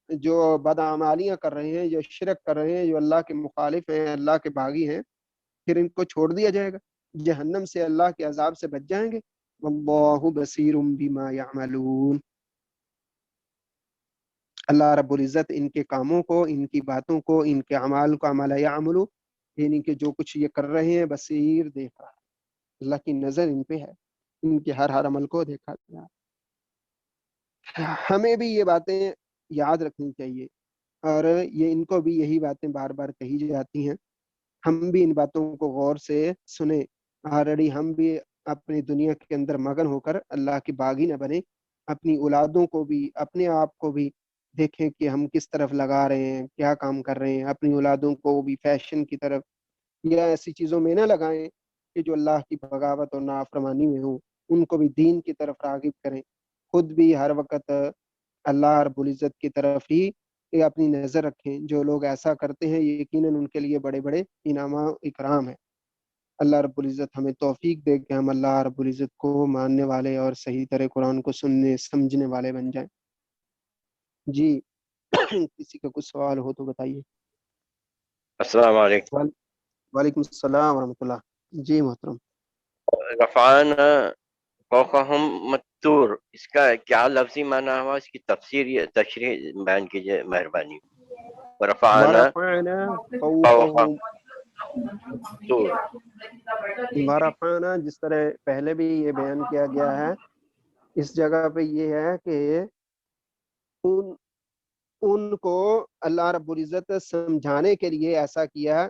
جو بدعمالیاں کر رہے ہیں، جو شرک کر رہے ہیں، جو اللہ کے مخالف ہیں، اللہ کے باغی ہیں، پھر ان کو چھوڑ دیا جائے گا، جہنم سے، اللہ کے عذاب سے بچ جائیں گے۔ واللہ بصیر بما یعملون، اللہ رب العزت ان کے کاموں کو، ان کی باتوں کو، ان کے اعمال کو، عمل یعملو، یعنی کہ جو کچھ یہ کر رہے ہیں، بصیر، دیکھ رہا ہے، اللہ کی نظر ان پہ ہے، ان کے ہر عمل کو دیکھا گیا۔ ہمیں بھی یہ باتیں یاد رکھنی چاہیے، اور یہ ان کو بھی یہی باتیں بار بار کہی جاتی ہیں. ہم بھی ان باتوں کو غور سے سنیں. آلریڈی ہم بھی اپنی دنیا کے اندر مگن ہو کر اللہ کی باغی نہ بنے. اپنی اولادوں کو بھی اپنے آپ کو بھی دیکھیں کہ ہم کس طرف لگا رہے ہیں, کیا کام کر رہے ہیں. اپنی اولادوں کو بھی فیشن کی طرف یا ایسی چیزوں میں نہ لگائیں کہ جو اللہ کی بغاوت اور نافرمانی میں ہوں. ان کو بھی دین کی طرف راغب کریں. خود بھی ہر وقت اللہ رب العزت کی طرف ہی اپنی نظر رکھیں. جو لوگ ایسا کرتے ہیں یقیناً ان کے لیے بڑے بڑے انعام و اکرام ہیں. اللہ رب العزت ہمیں توفیق دے کہ ہم اللہ رب العزت کو ماننے والے اور صحیح طرح قرآن کو سننے سمجھنے والے بن جائیں. جی کسی کا کچھ سوال ہو تو بتائیے. السلام علیکم. وعلیکم السلام ورحمۃ اللہ. جی محترم. رفعنا فوقهم الطور، اس کا کیا لفظی معنی ہوا؟ اس کی تشریح بیان کیجیے مہربانی. رفعنا ورفعنا فوقهم فوقهم الطور. ورفعنا جس طرح پہلے بھی یہ بیان کیا گیا ہے, اس جگہ پہ یہ ہے کہ ان کو اللہ رب العزت سمجھانے کے لیے ایسا کیا.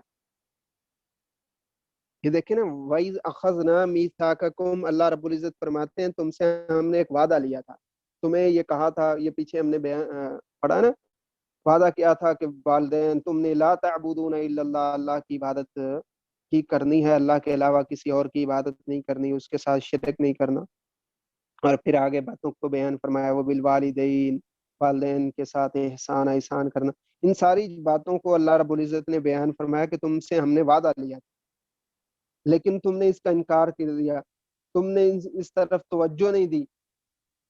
یہ دیکھیں نا, وَإِذْ أَخَذْنَا مِيثَاقَكُمْ, اللہ رب العزت فرماتے ہیں تم سے ہم نے ایک وعدہ لیا تھا. تمہیں یہ کہا تھا, یہ پیچھے ہم نے پڑھا نا, وعدہ کیا تھا کہ والدین تم نے لا تعبدون الا اللہ, اللہ کی عبادت کی کرنی ہے, اللہ کے علاوہ کسی اور کی عبادت نہیں کرنی, اس کے ساتھ شرک نہیں کرنا. اور پھر آگے باتوں کو بیان فرمایا, وہ بالوالدین, والدین کے ساتھ احسان کرنا. ان ساری باتوں کو اللہ رب العزت نے بیان فرمایا کہ تم سے ہم نے وعدہ لیا, لیکن تم نے اس کا انکار کر دیا, تم نے اس طرف توجہ نہیں دی.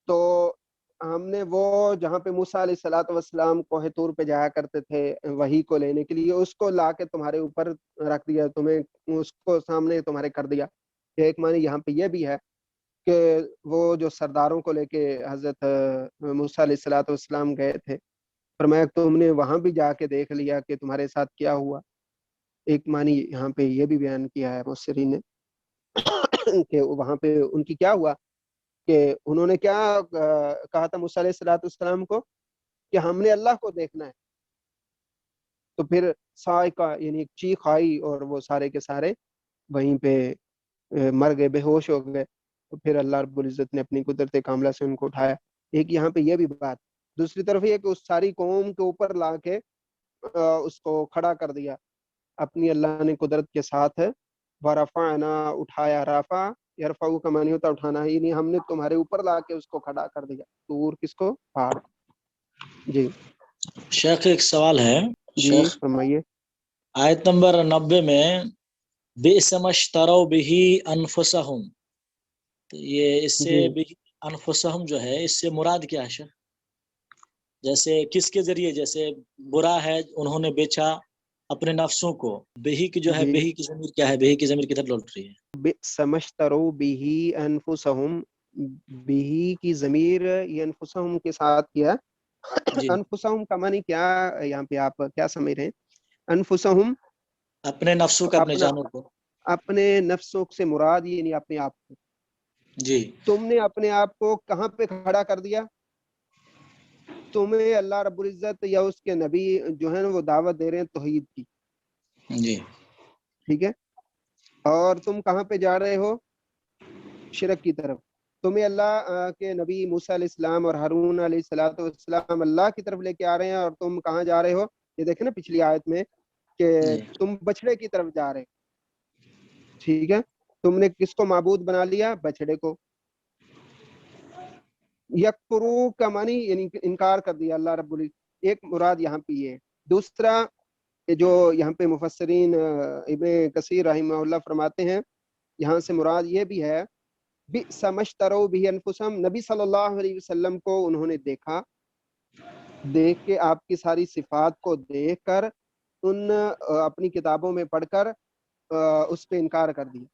تو ہم نے وہ جہاں پہ موسیٰ علیہ الصلوۃ والسلام کوہ طور پہ جایا کرتے تھے وحی کو لینے کے لیے, اس کو لا کے تمہارے اوپر رکھ دیا, تمہیں اس کو سامنے تمہارے کر دیا. ایک معنی یہاں پہ یہ بھی ہے کہ وہ جو سرداروں کو لے کے حضرت موسیٰ علیہ الصلوۃ والسلام گئے تھے, فرمایا تم نے وہاں بھی جا کے دیکھ لیا کہ تمہارے ساتھ کیا ہوا. ایک معنی یہاں پہ یہ بھی بیان کیا ہے مفسرین نے کہ وہاں پہ ان کی کیا ہوا, کہ انہوں نے کیا کہا تھا موسیٰ علیہ الصلوۃ والسلام کو کہ ہم نے اللہ کو دیکھنا ہے. تو پھر صاعقہ یعنی ایک چیخ آئی اور وہ سارے کے سارے وہیں پہ مر گئے, بے ہوش ہو گئے. تو پھر اللہ رب العزت نے اپنی قدرت کاملہ سے ان کو اٹھایا. ایک یہاں پہ یہ بھی بات. دوسری طرف یہ کہ اس ساری قوم کے اوپر لا کے اس کو کھڑا کر دیا اپنی اللہ نے قدرت کے ساتھ. ورفعنا, اٹھایا, رفع یرفعو کا معنی ہوتا اٹھانا, ہی نہیں, ہم نے تمہارے اوپر لا کے اس کو کھڑا کر دیا. طور کس کو؟ پہاڑ کو. جی شیخ ایک سوال ہے. جی شیخ فرمائیے. آیت نمبر 90 میں بئس ما اشتروا به انفسهم, تو یہ اس سے جی انفسهم جو ہے اس سے مراد کیا ہے شیخ؟ جیسے کس کے ذریعے, جیسے برا ہے انہوں نے بیچا اپنے نفسوں کو. بہی کی جو ہے, جی بہی کی ضمیر کیا ہے؟ بہی کی ضمیر کدھر لوٹ رہی ہے؟ بئس ما اشتروا به انفسهم, بہی کی ضمیر یہ انفسهم کے ساتھ کیا. جی انفسهم کا معنی کیا یہاں پہ آپ کیا سمجھ رہے ہیں؟ انفسهم اپنے نفسوں کا, اپنے اپنا, جانوں کو. اپنے نفسوں سے مراد یعنی اپنے آپ کو. جی تم نے اپنے آپ کو کہاں پہ کھڑا کر دیا؟ تمہیں اللہ رب العزت یا اس کے نبی جو ہے وہ دعوت دے رہے ہیں توحید کی, جی ٹھیک ہے, اور تم کہاں پہ جا رہے ہو؟ شرک کی طرف. تمہیں اللہ کے نبی موسیٰ علیہ السلام اور ہارون علیہ الصلوۃ والسلام اللہ کی طرف لے کے آ رہے ہیں, اور تم کہاں جا رہے ہو؟ یہ دیکھیں نا پچھلی آیت میں کہ جی تم بچڑے کی طرف جا رہے ہو, ٹھیک ہے. تم نے کس کو معبود بنا لیا؟ بچڑے کو. یکفرو کا معنی یعنی انکار کر دیا اللہ رب العزت. ایک مراد یہاں پہ یہ. دوسرا جو یہاں پہ مفسرین ابن کثیر رحمہ اللہ فرماتے ہیں, یہاں سے مراد یہ بھی ہے بئس ما اشتروا به انفسهم, نبی صلی اللہ علیہ وسلم کو انہوں نے دیکھا, دیکھ کے آپ کی ساری صفات کو دیکھ کر ان اپنی کتابوں میں پڑھ کر اس پہ انکار کر دیا.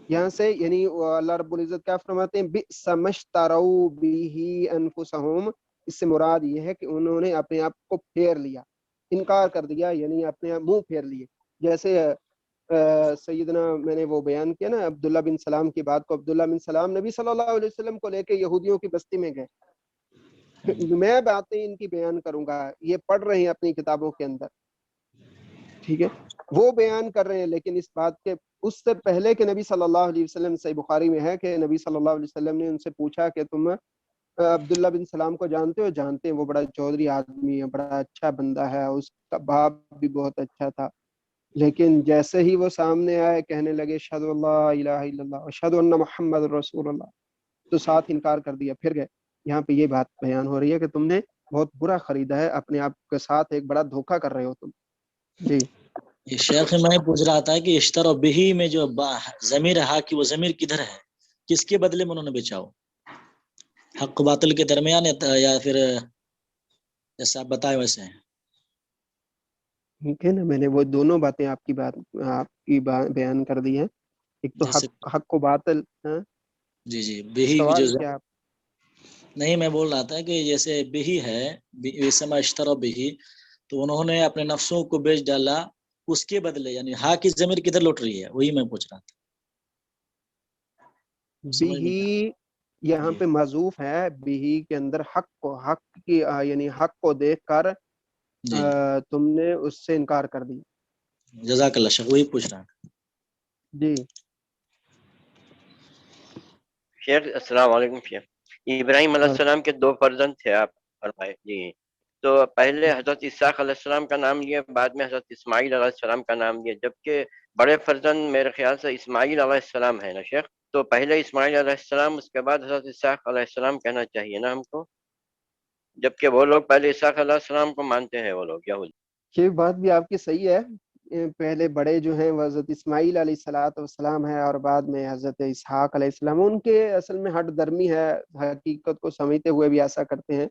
یہاں سے یعنی اللہ رب العزت کیا فرماتے ہیں؟ بئس ما اشتروا به انفسهم, اس سے مراد یہ ہے کہ انہوں نے اپنے آپ کو پھیر لیا, انکار کر دیا, یعنی اپنے منہ پھیر لیے. جیسے سیدنا میں نے وہ بیان کیا نا عبداللہ بن سلام کی بات کو. عبداللہ بن سلام نبی صلی اللہ علیہ وسلم کو لے کے یہودیوں کی بستی میں گئے, میں باتیں ان کی بیان کروں گا، یہ پڑھ رہے ہیں اپنی کتابوں کے اندر، ٹھیک ہے، وہ بیان کر رہے ہیں، لیکن اس بات کے اس سے پہلے کہ نبی صلی اللہ علیہ وسلم، صحیح بخاری میں ہے کہ نبی صلی اللہ علیہ وسلم نے ان سے پوچھا کہ تم عبداللہ بن سلام کو جانتے ہو؟ جانتے ہیں، وہ بڑا چودھری آدمی ہے، بڑا اچھا بندہ ہے، اس کا باپ بھی بہت اچھا تھا، لیکن جیسے ہی وہ سامنے آئے کہنے لگے اشہد اللہ الہ الا اللہ اشہد ان محمد رسول اللہ، تو ساتھ انکار کر دیا، پھر گئے۔ یہاں پہ یہ بات بیان ہو رہی ہے کہ تم نے بہت برا خریدا ہے، اپنے آپ کے ساتھ ایک بڑا دھوکہ کر رہے ہو تم۔ جی یہ شیخ میں پوچھ رہا تھا کہ اشتروا بہی میں جو ضمیر ہے کہ وہ ضمیر کدھر ہے، کس کے بدلے میں انہوں نے بیچا ہو؟ حق و باطل کے درمیان یا پھر جیسا آپ بتائے ویسے ہیں؟ ٹھیک ہے نا، میں نے وہ دونوں باتیں آپ کی بیان کر دی ہیں، ایک تو جیسے حق و باطل۔ ہاں جی جی بہی جو سوال کیا؟ نہیں، میں بول رہا تھا کہ جیسے بہی ہے، ویسما اشتروا بہی، تو انہوں نے اپنے نفسوں کو بیچ ڈالا، اس کے بدلے یعنی ہا کی ضمیر کدھر لوٹ رہی ہے، وہی میں پوچھ رہا تھا، سمجھ نہیں آیا۔ بہی یہاں پہ معذوف ہے، بہی کے اندر حق کی یعنی حق کو دیکھ کر جی تم نے اس سے انکار کر دیا۔ جزاک اللہ شیخ، وہی پوچھ رہا تھا۔ جی شیخ السلام علیکم شیخ، ابراہیم علیہ السلام کے دو فرزند تھے آپ فرمائے جی، تو پہلے حضرت اسحاق علیہ السلام کا نام لیا، بعد میں حضرت اسماعیل علیہ السلام کا نام لیا، جبکہ بڑے فرزند میرے خیال سے اسماعیل علیہ السلام ہے نا شیخ، تو پہلے اسماعیل علیہ السلام اس کے بعد حضرت اسحاق علیہ السلام کہنا چاہیے نا ہم کو، جبکہ وہ لوگ پہلے اسحاق علیہ السلام کو مانتے ہیں، وہ لوگ یہود۔ یہ بات بھی آپ کی صحیح ہے، پہلے بڑے جو ہیں وہ حضرت اسماعیل علیہ السلام ہے، اور بعد میں حضرت اسحاق علیہ السلام، ان کے اصل میں ہٹ درمی ہے، حقیقت کو سمجھتے ہوئے بھی ایسا کرتے ہیں۔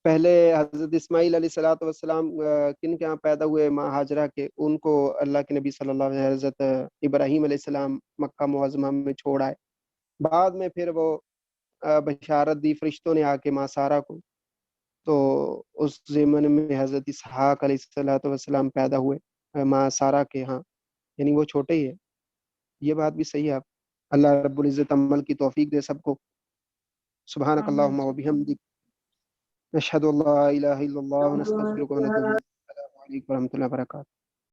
پہلے حضرت اسماعیل علیہ السلام کن کے یہاں پیدا ہوئے؟ ماں ہاجرہ کے، ان کو اللہ کے نبی صلی اللہ علیہ وسلم حضرت ابراہیم علیہ السلام مکہ معظمہ میں چھوڑ آئے، بعد میں پھر وہ بشارت دی فرشتوں نے آ کے ماں سارہ کو، تو اس زمانے میں حضرت اسحاق علیہ السلام پیدا ہوئے ماں سارہ کے ہاں، یعنی وہ چھوٹے ہی ہے۔ یہ بات بھی صحیح ہے، آپ اللہ رب العزت عمل کی توفیق دے سب کو۔ سبحانک اللہم و بحمدک، نشہد ان لا الہ الا اللہ ونستغفرک ونتوب الیک۔ السلام علیکم و رحمۃ اللہ وبرکاتہ۔